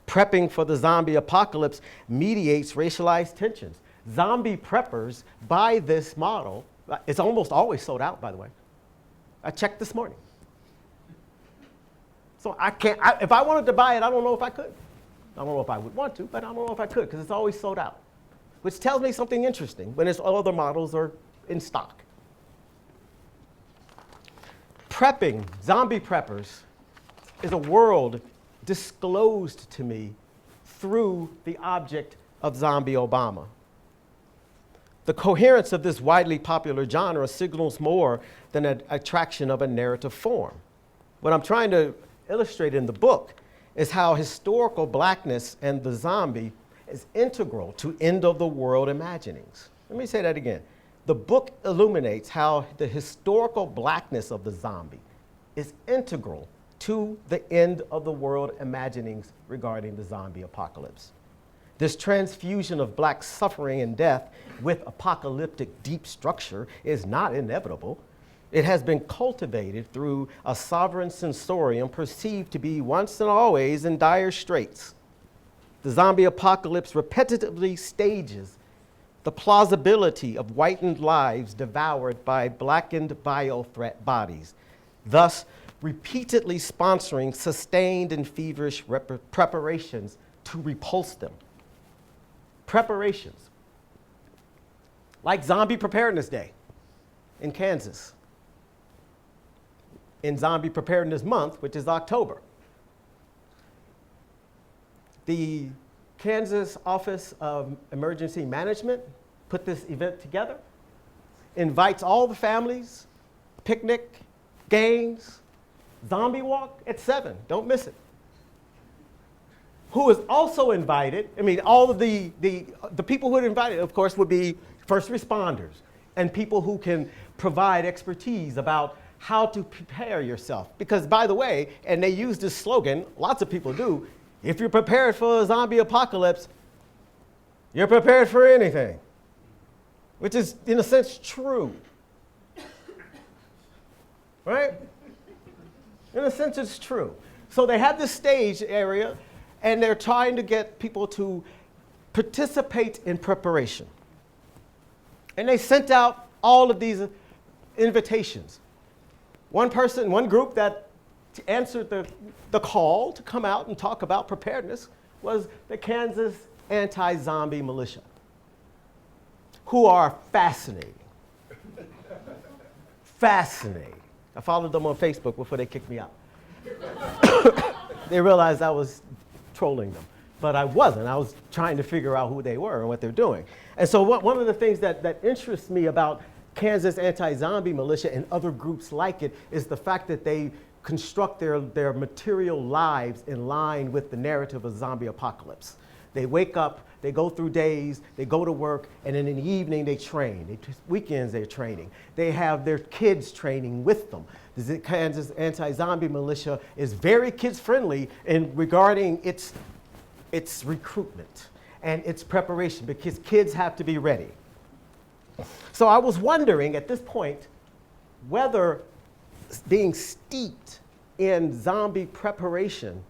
Prepping for the zombie apocalypse mediates racialized tensions. Zombie preppers buy this model. It's almost always sold out, by the way. I checked this morning. So if I wanted to buy it, I don't know if I could. I don't know if I would want to, but I don't know if I could because it's always sold out, which tells me something interesting when its other models are in stock. Prepping, zombie preppers, is a world disclosed to me through the object of Zombie Obama. The coherence of this widely popular genre signals more than an attraction of a narrative form. What I'm trying to illustrate in the book is how historical blackness and the zombie is integral to end-of-the-world imaginings. Let me say that again. The book illuminates how the historical blackness of the zombie is integral to the end-of-the-world imaginings regarding the zombie apocalypse. This transfusion of black suffering and death with apocalyptic deep structure is not inevitable. It has been cultivated through a sovereign sensorium perceived to be once and always in dire straits. The zombie apocalypse repetitively stages the plausibility of whitened lives devoured by blackened biothreat bodies, thus repeatedly sponsoring sustained and feverish preparations to repulse them. Preparations. Like Zombie Preparedness Day in Kansas, in Zombie Preparedness Month, which is October. The Kansas Office of Emergency Management put this event together, invites all the families, picnic, games, zombie walk at 7, don't miss it. Who is also invited, I mean, all of the people who are invited, of course, would be first responders and people who can provide expertise about how to prepare yourself. Because by the way, and they use this slogan, lots of people do, if you're prepared for a zombie apocalypse, you're prepared for anything, which is in a sense true, right? In a sense, it's true. So they have this stage area, and they're trying to get people to participate in preparation. And they sent out all of these invitations. One group that answered the call to come out and talk about preparedness was the Kansas Anti-Zombie Militia, who are fascinating. Fascinating. I followed them on Facebook before they kicked me out. They realized I was trolling them, but I wasn't. I was trying to figure out who they were and what they're doing. And so one of the things that interests me about Kansas Anti-Zombie Militia and other groups like it is the fact that they construct their material lives in line with the narrative of zombie apocalypse. They wake up, they go through days, they go to work, and then in the evening they train. Weekends they're training. They have their kids training with them. The Kansas Anti-Zombie Militia is very kids-friendly in regarding its recruitment and its preparation, because kids have to be ready. So I was wondering at this point whether being steeped in zombie preparation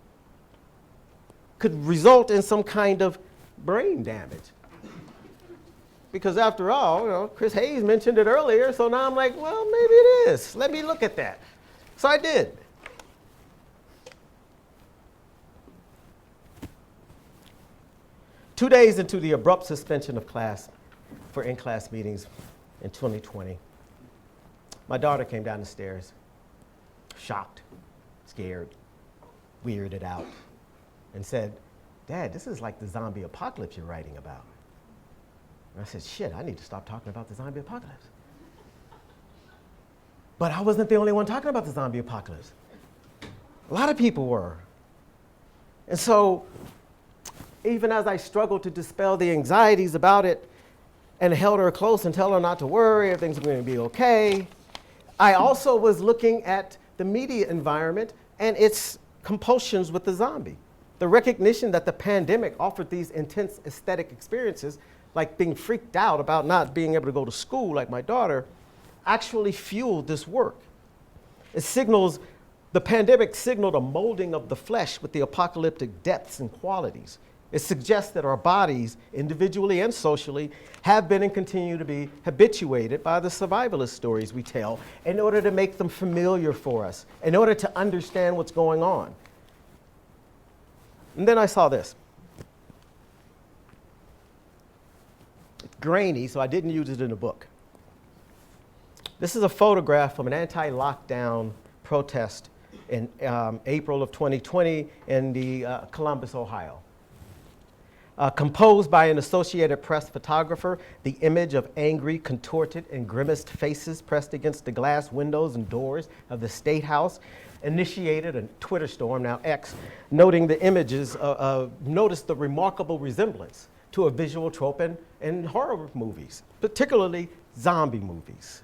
could result in some kind of brain damage. Because after all, Chris Hayes mentioned it earlier, so now I'm like, well, maybe it is. Let me look at that. So I did. Two days into the abrupt suspension of class for in-class meetings in 2020, my daughter came down the stairs, shocked, scared, weirded out, and said, "Dad, this is like the zombie apocalypse you're writing about." And I said, "Shit, I need to stop talking about the zombie apocalypse." But I wasn't the only one talking about the zombie apocalypse. A lot of people were. And so, even as I struggled to dispel the anxieties about it and held her close and tell her not to worry, everything's going to be okay, I also was looking at the media environment and its compulsions with the zombie. The recognition that the pandemic offered these intense aesthetic experiences, like being freaked out about not being able to go to school like my daughter, actually fueled this work. The pandemic signaled a molding of the flesh with the apocalyptic depths and qualities. It suggests that our bodies, individually and socially, have been and continue to be habituated by the survivalist stories we tell in order to make them familiar for us, in order to understand what's going on. And then I saw this. It's grainy, so I didn't use it in the book. This is a photograph from an anti-lockdown protest in April of 2020 in the Columbus, Ohio. Composed by an Associated Press photographer, the image of angry, contorted, and grimaced faces pressed against the glass windows and doors of the State House initiated a Twitter storm, now X, noting the images, noticed the remarkable resemblance to a visual trope in horror movies, particularly zombie movies.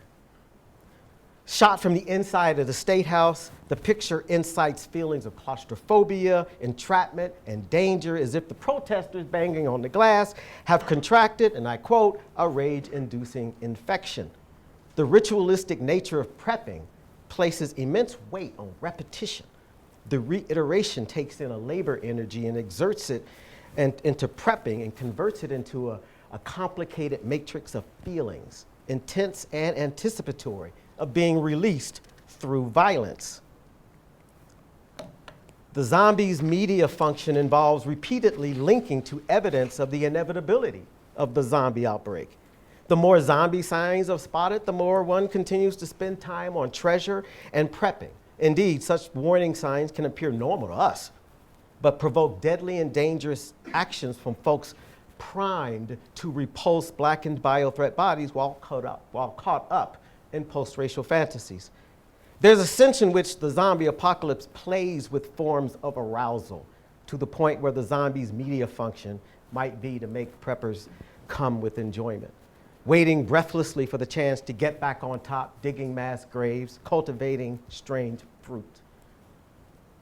Shot from the inside of the State House, the picture incites feelings of claustrophobia, entrapment, and danger, as if the protesters banging on the glass have contracted, and I quote, a rage-inducing infection. The ritualistic nature of prepping places immense weight on repetition. The reiteration takes in a labor energy and exerts it into prepping and converts it into a complicated matrix of feelings, intense and anticipatory, of being released through violence. The zombies' media function involves repeatedly linking to evidence of the inevitability of the zombie outbreak. The more zombie signs are spotted, the more one continues to spend time on treasure and prepping. Indeed, such warning signs can appear normal to us, but provoke deadly and dangerous actions from folks primed to repulse blackened biothreat bodies while caught up in post-racial fantasies. There's a sense in which the zombie apocalypse plays with forms of arousal to the point where the zombie's media function might be to make preppers come with enjoyment, waiting breathlessly for the chance to get back on top, digging mass graves, cultivating strange fruit.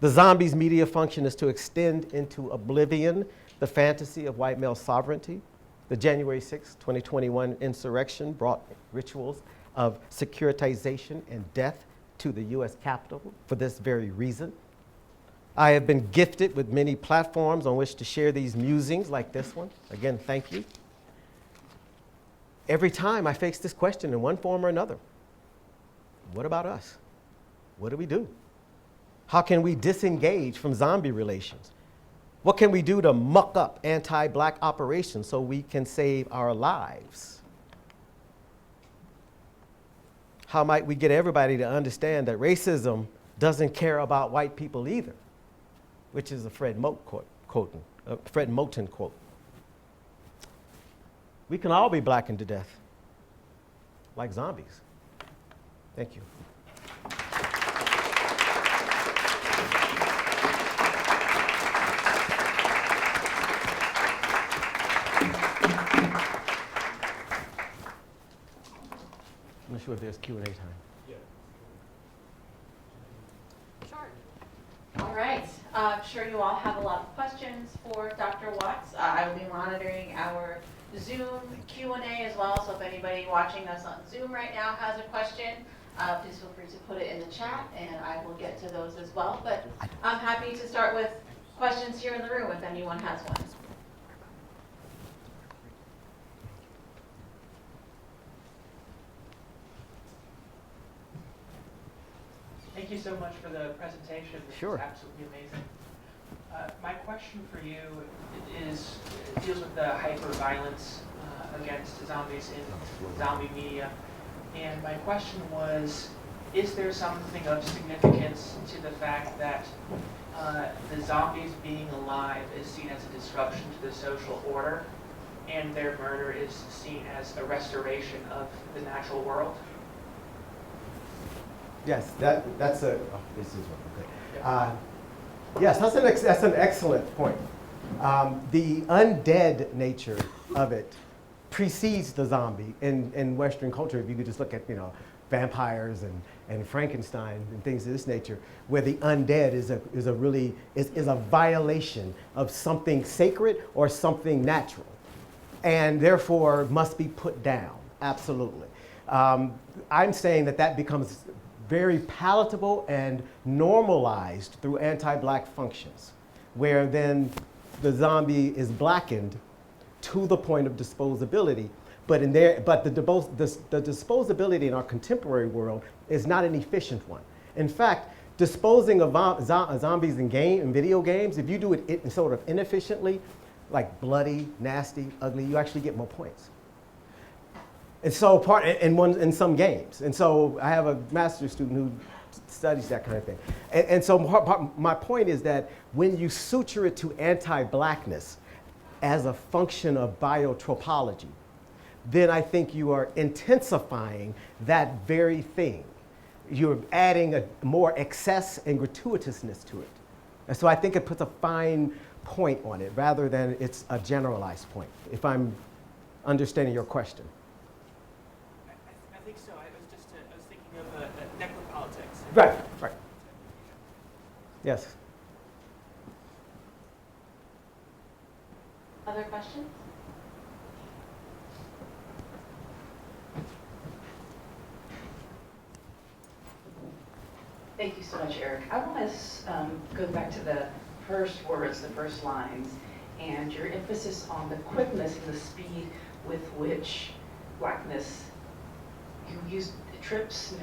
The zombie's media function is to extend into oblivion the fantasy of white male sovereignty. The January 6, 2021 insurrection brought rituals of securitization and death to the US Capitol for this very reason. I have been gifted with many platforms on which to share these musings like this one. Again, thank you. Every time I face this question in one form or another, what about us? What do we do? How can we disengage from zombie relations? What can we do to muck up anti-black operations so we can save our lives? How might we get everybody to understand that racism doesn't care about white people either, which is a Fred Moten quote. We can all be blackened to death, like zombies. Thank you. I'm not sure if there's Q&A time. All right. I'm sure you all have a lot of questions for Dr. Watts. I will be monitoring our Zoom Q&A as well, so if anybody watching us on Zoom right now has a question, please feel free to put it in the chat, and I will get to those as well. But I'm happy to start with questions here in the room if anyone has one. Thank you so much for the presentation. This Sure. is absolutely amazing. My question for you deals with the hyper-violence against zombies in zombie media. And my question was, is there something of significance to the fact that the zombies being alive is seen as a disruption to the social order, and their murder is seen as a restoration of the natural world? Yes, that's a. Oh, this is one. Okay. Yes, that's an excellent point. The undead nature of it precedes the zombie in Western culture. If you could just look at vampires and Frankenstein and things of this nature, where the undead is a violation of something sacred or something natural, and therefore must be put down. Absolutely. I'm saying that becomes very palatable and normalized through anti-black functions, where then the zombie is blackened to the point of disposability. But the disposability in our contemporary world is not an efficient one. In fact, disposing of zombies in video games, if you do it sort of inefficiently, like bloody, nasty, ugly, you actually get more points. And so in some games. And so I have a master's student who studies that kind of thing. And so my point is that when you suture it to anti-blackness as a function of biotropology, then I think you are intensifying that very thing. You're adding a more excess and gratuitousness to it. And so I think it puts a fine point on it rather than it's a generalized point, if I'm understanding your question. I think so. I was thinking of necropolitics. Right, right. Yes. Other questions? Thank you so much, Eric. I want to go back to the first words, the first lines, and your emphasis on the quickness and the speed with which blackness, you used trips,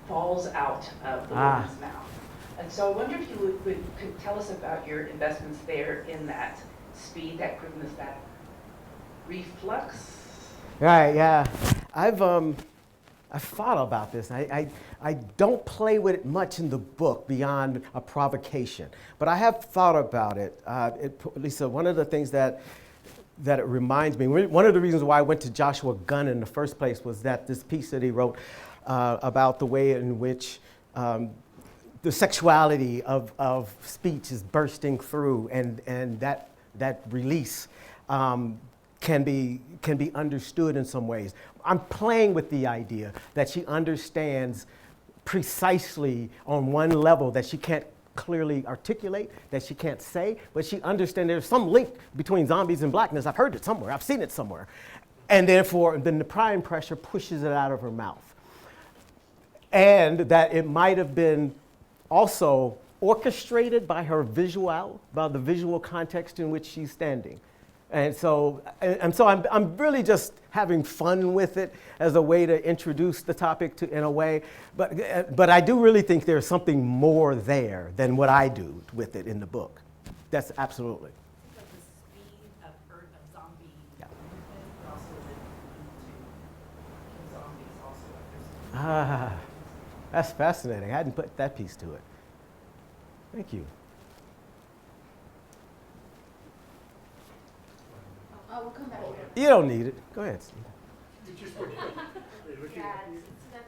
falls out of the woman's mouth. And so I wonder if you could tell us about your investments there in that speed, that quickness, that reflux. Right, yeah. I've thought about this. I don't play with it much in the book beyond a provocation, but I have thought about it. Lisa, one of the things that it reminds me, one of the reasons why I went to Joshua Gunn in the first place was that this piece that he wrote about the way in which the sexuality of speech is bursting through, and that release can be understood in some ways. I'm playing with the idea that she understands precisely on one level that she can't clearly articulate, that she can't say, but she understands there's some link between zombies and blackness. I've heard it somewhere, I've seen it somewhere. And therefore, then the prime pressure pushes it out of her mouth. And that it might have been also orchestrated by her visual, by the visual context in which she's standing. And so I'm really just having fun with it as a way to introduce the topic in a way. But I do really think there's something more there than what I do with it in the book. That's absolutely. The speed of zombie movement, but also the zombies also. That's fascinating. I hadn't put that piece to it. Thank you. We'll come back here. You don't need it. Go ahead, Steve. Yeah, it's so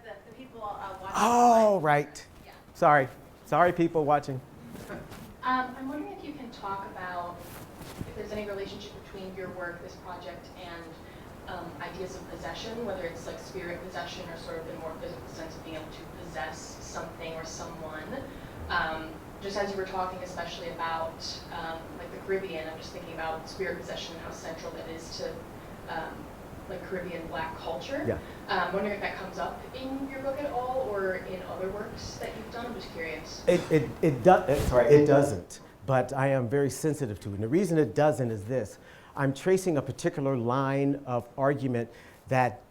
that the people watching. Oh, right. Yeah. Sorry, people watching. I'm wondering if you can talk about if there's any relationship between your work, this project, and ideas of possession, whether it's like spirit possession or sort of the more physical sense of being able to possess something or someone. Just as you were talking, especially about like the Caribbean, I'm just thinking about spirit possession and how central that is to like Caribbean Black culture. Yeah. I'm wondering if that comes up in your book at all or in other works that you've done. I'm just curious. It doesn't, but I am very sensitive to it. And the reason it doesn't is this. I'm tracing a particular line of argument that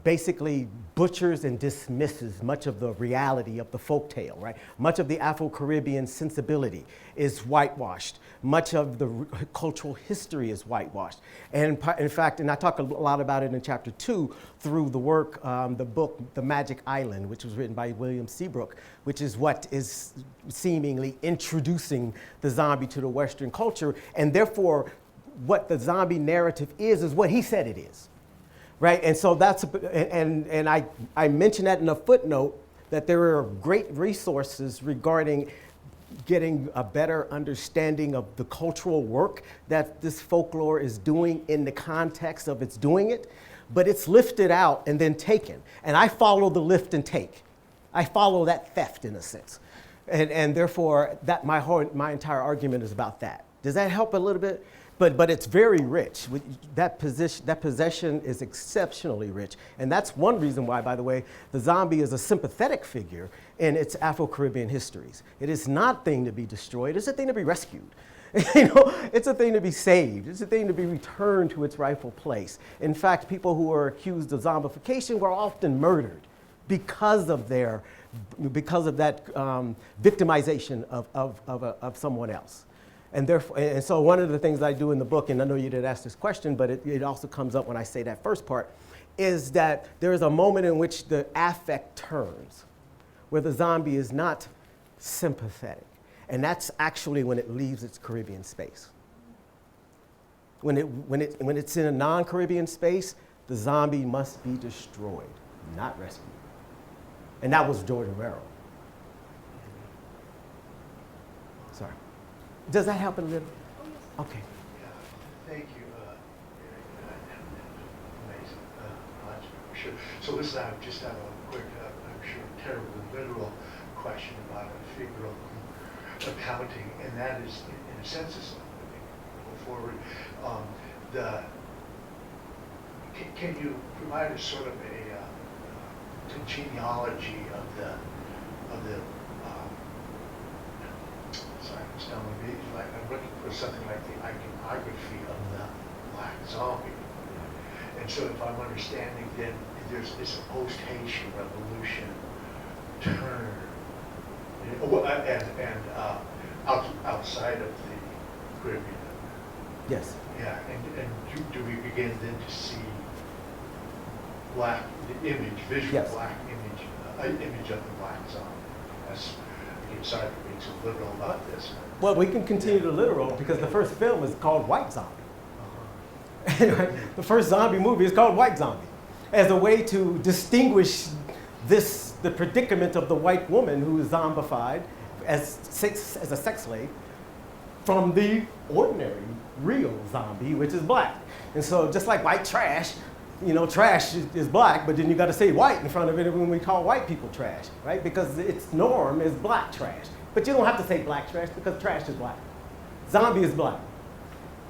basically butchers and dismisses much of the reality of the folktale, right? Much of the Afro-Caribbean sensibility is whitewashed. Much of the cultural history is whitewashed. And in fact, and I talk a lot about it in chapter 2 through the work, the book, The Magic Island, which was written by William Seabrook, which is what is seemingly introducing the zombie to the Western culture. And therefore, what the zombie narrative is what he said it is. Right, and so that's, and I mentioned that in a footnote that there are great resources regarding getting a better understanding of the cultural work that this folklore is doing in the context of its doing it, but it's lifted out and then taken. And I follow the lift and take. I follow that theft in a sense. And therefore, that my entire argument is about that. Does that help a little bit? But it's very rich. That possession is exceptionally rich. And that's one reason why, by the way, the zombie is a sympathetic figure in its Afro-Caribbean histories. It is not a thing to be destroyed. It's a thing to be rescued. It's a thing to be saved. It's a thing to be returned to its rightful place. In fact, people who are accused of zombification were often murdered because of that victimization of someone else. And therefore, and so one of the things I do in the book, and I know you didn't ask this question, but it also comes up when I say that first part, is that there is a moment in which the affect turns, where the zombie is not sympathetic. And that's actually when it leaves its Caribbean space. When it's in a non-Caribbean space, the zombie must be destroyed, not rescued. And that was George Romero. Sorry. Does that help a little? Okay. Thank you. Amazing. Sure. So listen, I just have a quick, I'm sure, terribly literal question about a figure of accounting, and that is, in a sense, is go forward. Can you provide a sort of a genealogy of the sorry, I'm stumbling. Like I'm looking for something like the iconography of the black zombie. And so, if I'm understanding, then there's this post-Haitian Revolution turn, and outside of the Caribbean. Yes. Yeah, and do we begin then to see the image, visual yes. black image of the black zombie? That's, again, sorry for being so literal about this. Well, we can continue to literal because the first film is called White Zombie. The first zombie movie is called White Zombie, as a way to distinguish the predicament of the white woman who is zombified as a sex slave from the ordinary, real zombie, which is black. And so just like white trash, trash is black, but then you got to say white in front of it when we call white people trash, right? Because its norm is black trash. But you don't have to say black trash because trash is black. Zombie is black.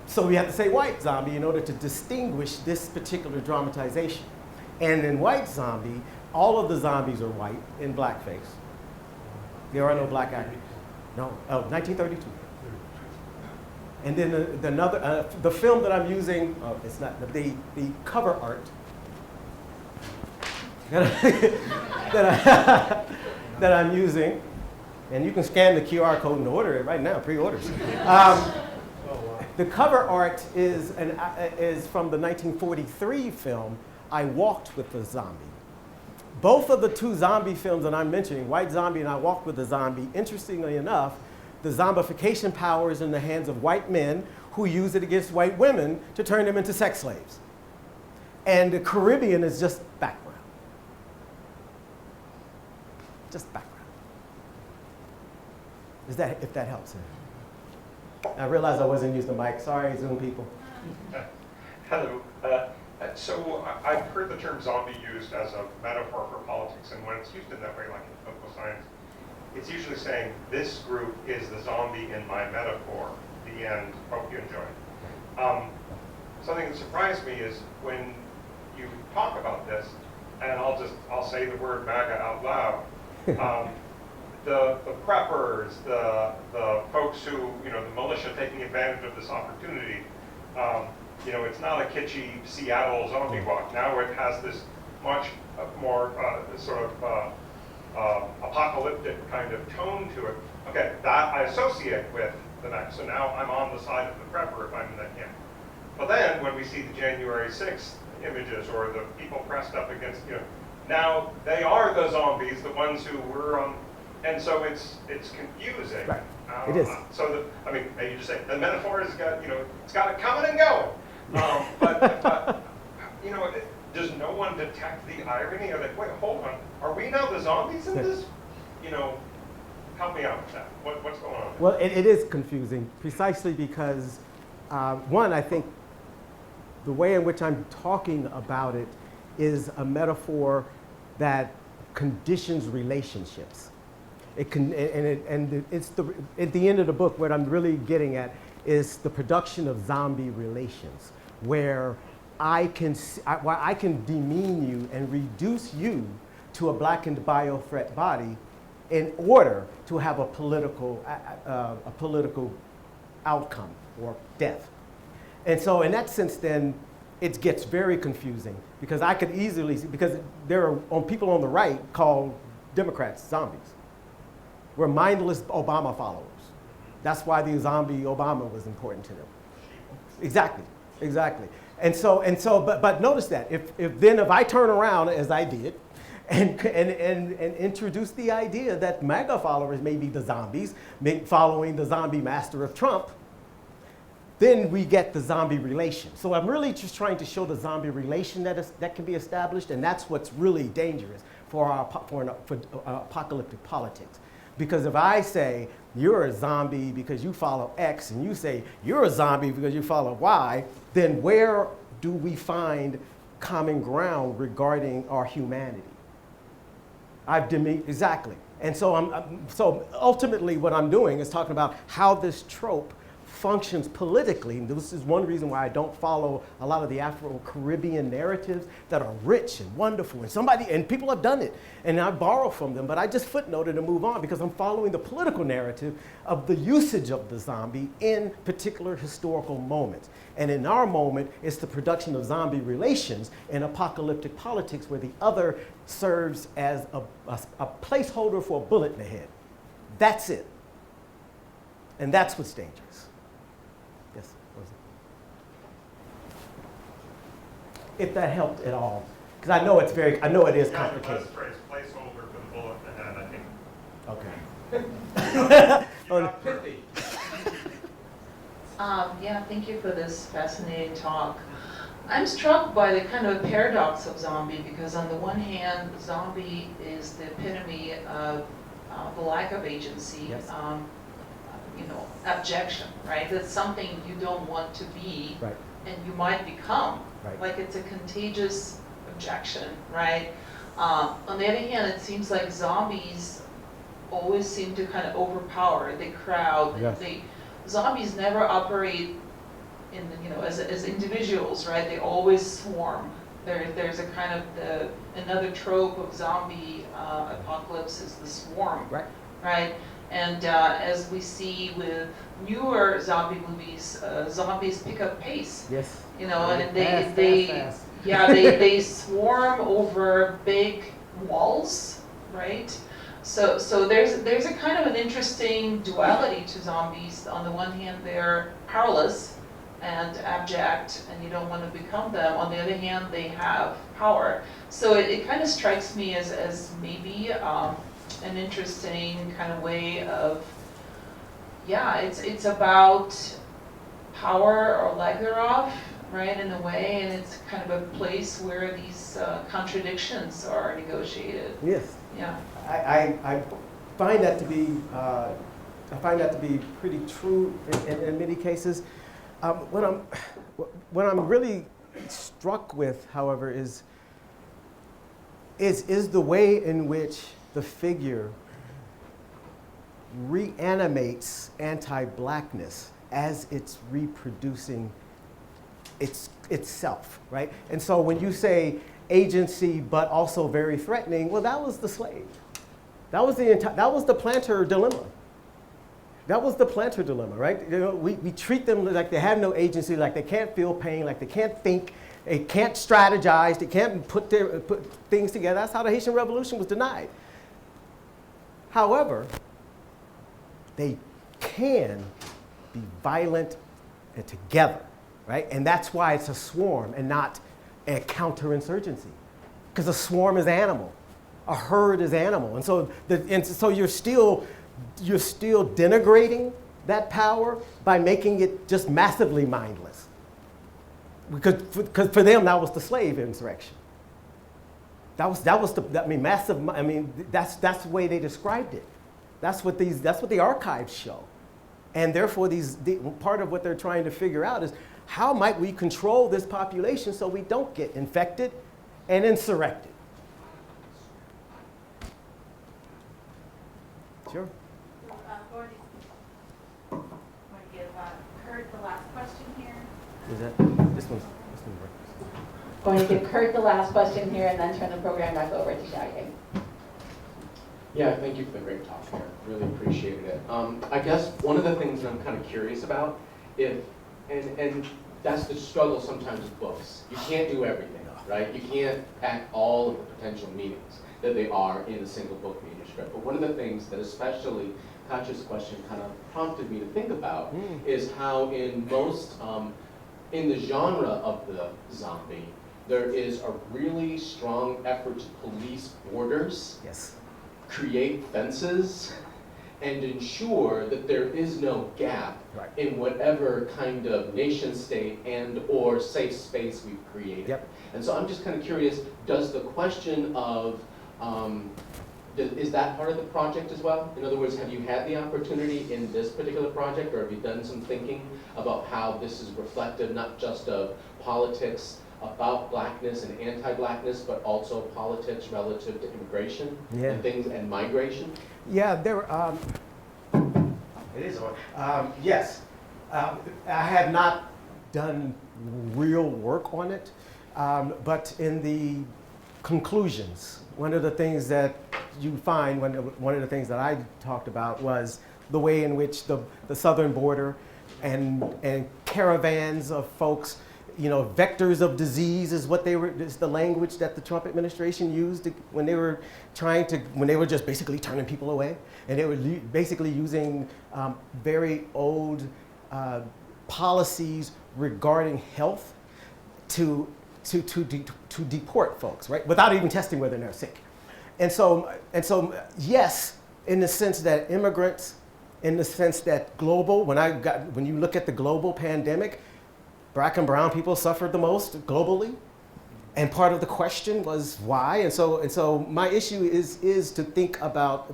So we have to say white zombie in order to distinguish this particular dramatization. And in White Zombie, all of the zombies are white in blackface. There are no black actors. No, 1932. And then the film that I'm using, it's not, the cover art that I'm using, and you can scan the QR code and order it right now, pre-orders. The cover art is from the 1943 film, I Walked with the Zombie. Both of the two zombie films that I'm mentioning, White Zombie and I Walked with the Zombie, interestingly enough, the zombification power is in the hands of white men who use it against white women to turn them into sex slaves. And the Caribbean is just background. Just background. If that helps. I realized I wasn't using the mic. Sorry, Zoom people. Hello. So I've heard the term zombie used as a metaphor for politics, and when it's used in that way, like in political science, it's usually saying, this group is the zombie in my metaphor. The end. Hope you enjoy. Something that surprised me is when you talk about this, and I'll say the word MAGA out loud. The preppers, the folks who, the militia taking advantage of this opportunity, it's not a kitschy Seattle zombie walk. Now it has this much more sort of apocalyptic kind of tone to it. Okay, that I associate with the next. So now I'm on the side of the prepper if I'm in that camp. But then when we see the January 6th images or the people pressed up against, now they are the zombies, the ones who were on. And so it's confusing. Right. It is. So maybe you just say the metaphor has got it's got it coming and going. But does no one detect the irony? Are they, wait, hold on, are we now the zombies in this? Help me out with that. What's going on? Well, it is confusing precisely because one, I think the way in which I'm talking about it is a metaphor that conditions relationships. It can, it's at the end of the book, what I'm really getting at is the production of zombie relations, where I can demean you and reduce you to a blackened biothreat body in order to have a political outcome or death. And so in that sense, then, it gets very confusing because I could easily, because there are people on the right call Democrats zombies. We're mindless Obama followers. That's why the zombie Obama was important to them. Exactly. And so, but notice that if I turn around as I did, and introduce the idea that MAGA followers may be the zombies, following the zombie master of Trump, then we get the zombie relation. So I'm really just trying to show the zombie relation that can be established, and that's what's really dangerous for apocalyptic politics. Because if I say you're a zombie because you follow X, and you say you're a zombie because you follow Y, then where do we find common ground regarding our humanity? Exactly. And so so ultimately what I'm doing is talking about how this trope functions politically. And this is one reason why I don't follow a lot of the Afro-Caribbean narratives that are rich and wonderful. And people have done it, and I borrow from them, but I just footnote it and move on because I'm following the political narrative of the usage of the zombie in particular historical moments. And in our moment, it's the production of zombie relations in apocalyptic politics where the other serves as a placeholder for a bullet in the head. That's it. And that's what's dangerous. Yes, if that helped at all, because I know it is complicated. The phrase placeholder for the bullet in the head, I think. Okay. Yeah, thank you for this fascinating talk. I'm struck by the kind of paradox of zombie because on the one hand, zombie is the epitome of the lack of agency. Yes. Abjection, right? That's something you don't want to be, right, and you might become. Right. Like it's a contagious objection, right? On the other hand, it seems like zombies always seem to kind of overpower. They crowd. Yes. Zombies never operate in as individuals, right? They always swarm. There's a kind of another trope of zombie apocalypse is the swarm, right? And as we see with newer zombie movies, zombies pick up pace. Yes. And fast. they swarm over big walls, right? So there's a kind of an interesting duality to zombies. On the one hand, they're powerless and abject, and you don't want to become them. On the other hand, they have power. So it kind of strikes me as maybe an interesting kind of way of, it's about power or lack thereof, right, in a way, and it's kind of a place where these contradictions are negotiated. Yes. Yeah. I find that to be pretty true in many cases. What I'm really struck with, however, is the way in which the figure reanimates anti-blackness as it's reproducing itself, right? And so when you say agency, but also very threatening, well, that was the slave. That was the planter dilemma. That was the planter dilemma, right? We treat them like they have no agency, like they can't feel pain, like they can't think, they can't strategize, they can't put things together. That's how the Haitian Revolution was denied. However, they can be violent and together, right? And that's why it's a swarm and not a counterinsurgency, because a swarm is animal, a herd is animal, and so you're still denigrating that power by making it just massively mindless, because for them that was the slave insurrection. That's the way they described it. That's what the archives show, and therefore part of what they're trying to figure out is how might we control this population so we don't get infected and insurrected. Sure. Going to give Kurt the last question here. Is that this one's Going to give Kurt the last question here and then turn the program back over to Shaggy. Yeah, thank you for the great talk here. Really appreciated it. I guess one of the things that I'm kind of curious about, and that's the struggle sometimes with books. You can't do everything, right? You can't pack all of the potential meanings that they are in a single book manuscript. But one of the things that especially Katya's question kind of prompted me to think about is how in most, in the genre of the zombie, there is a really strong effort to police borders, create fences, and ensure that there is no gap in whatever kind of nation state and or safe space we've created. And so I'm just kind of curious, does the question of, is that part of the project as well? In other words, have you had the opportunity in this particular project, or have you done some thinking about how this is reflective not just of politics about blackness and anti-blackness, but also politics relative to immigration and things and migration? Yeah, there. It is on. Yes, I have not done real work on it, but in the conclusions, one of the things that you find, one of the things that I talked about was the way in which the southern border and caravans of folks, you know, vectors of disease is what they were, is the language that the Trump administration used when they were when they were just basically turning people away. And they were basically using very old policies regarding health to deport folks, right? Without even testing whether they're sick. And so yes, in the sense that immigrants, in the sense that global, when you look at the global pandemic, Black and brown people suffered the most globally. And part of the question was why? And so my issue is to think about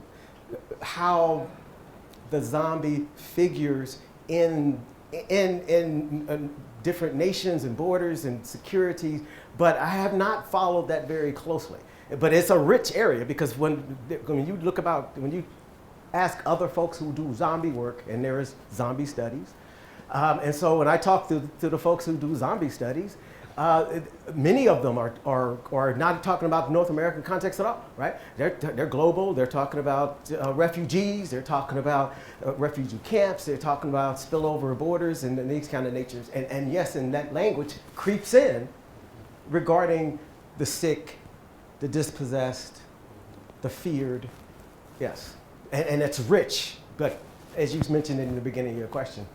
how the zombie figures in different nations and borders and security, but I have not followed that very closely. But it's a rich area because when you ask other folks who do zombie work, and there is zombie studies, and so when I talk to the folks who do zombie studies, many of them are not talking about the North American context at all, right? They're global. They're talking about refugees. They're talking about refugee camps. They're talking about spillover borders and these kind of natures. And yes, and that language creeps in regarding the sick, the dispossessed, the feared. Yes, and it's rich. But as you mentioned in the beginning of your question,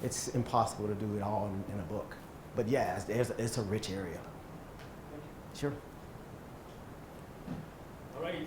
it's impossible to do it all in a book. But yeah, it's a rich area. Sure. All right.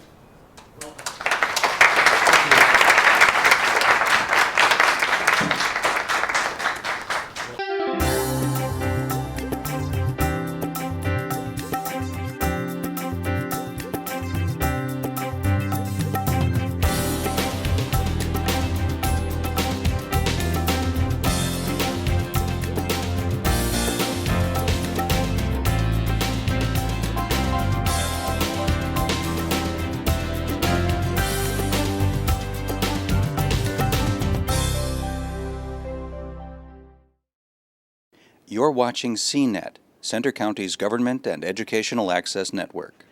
You're watching CNET, Center County's Government and Educational Access Network.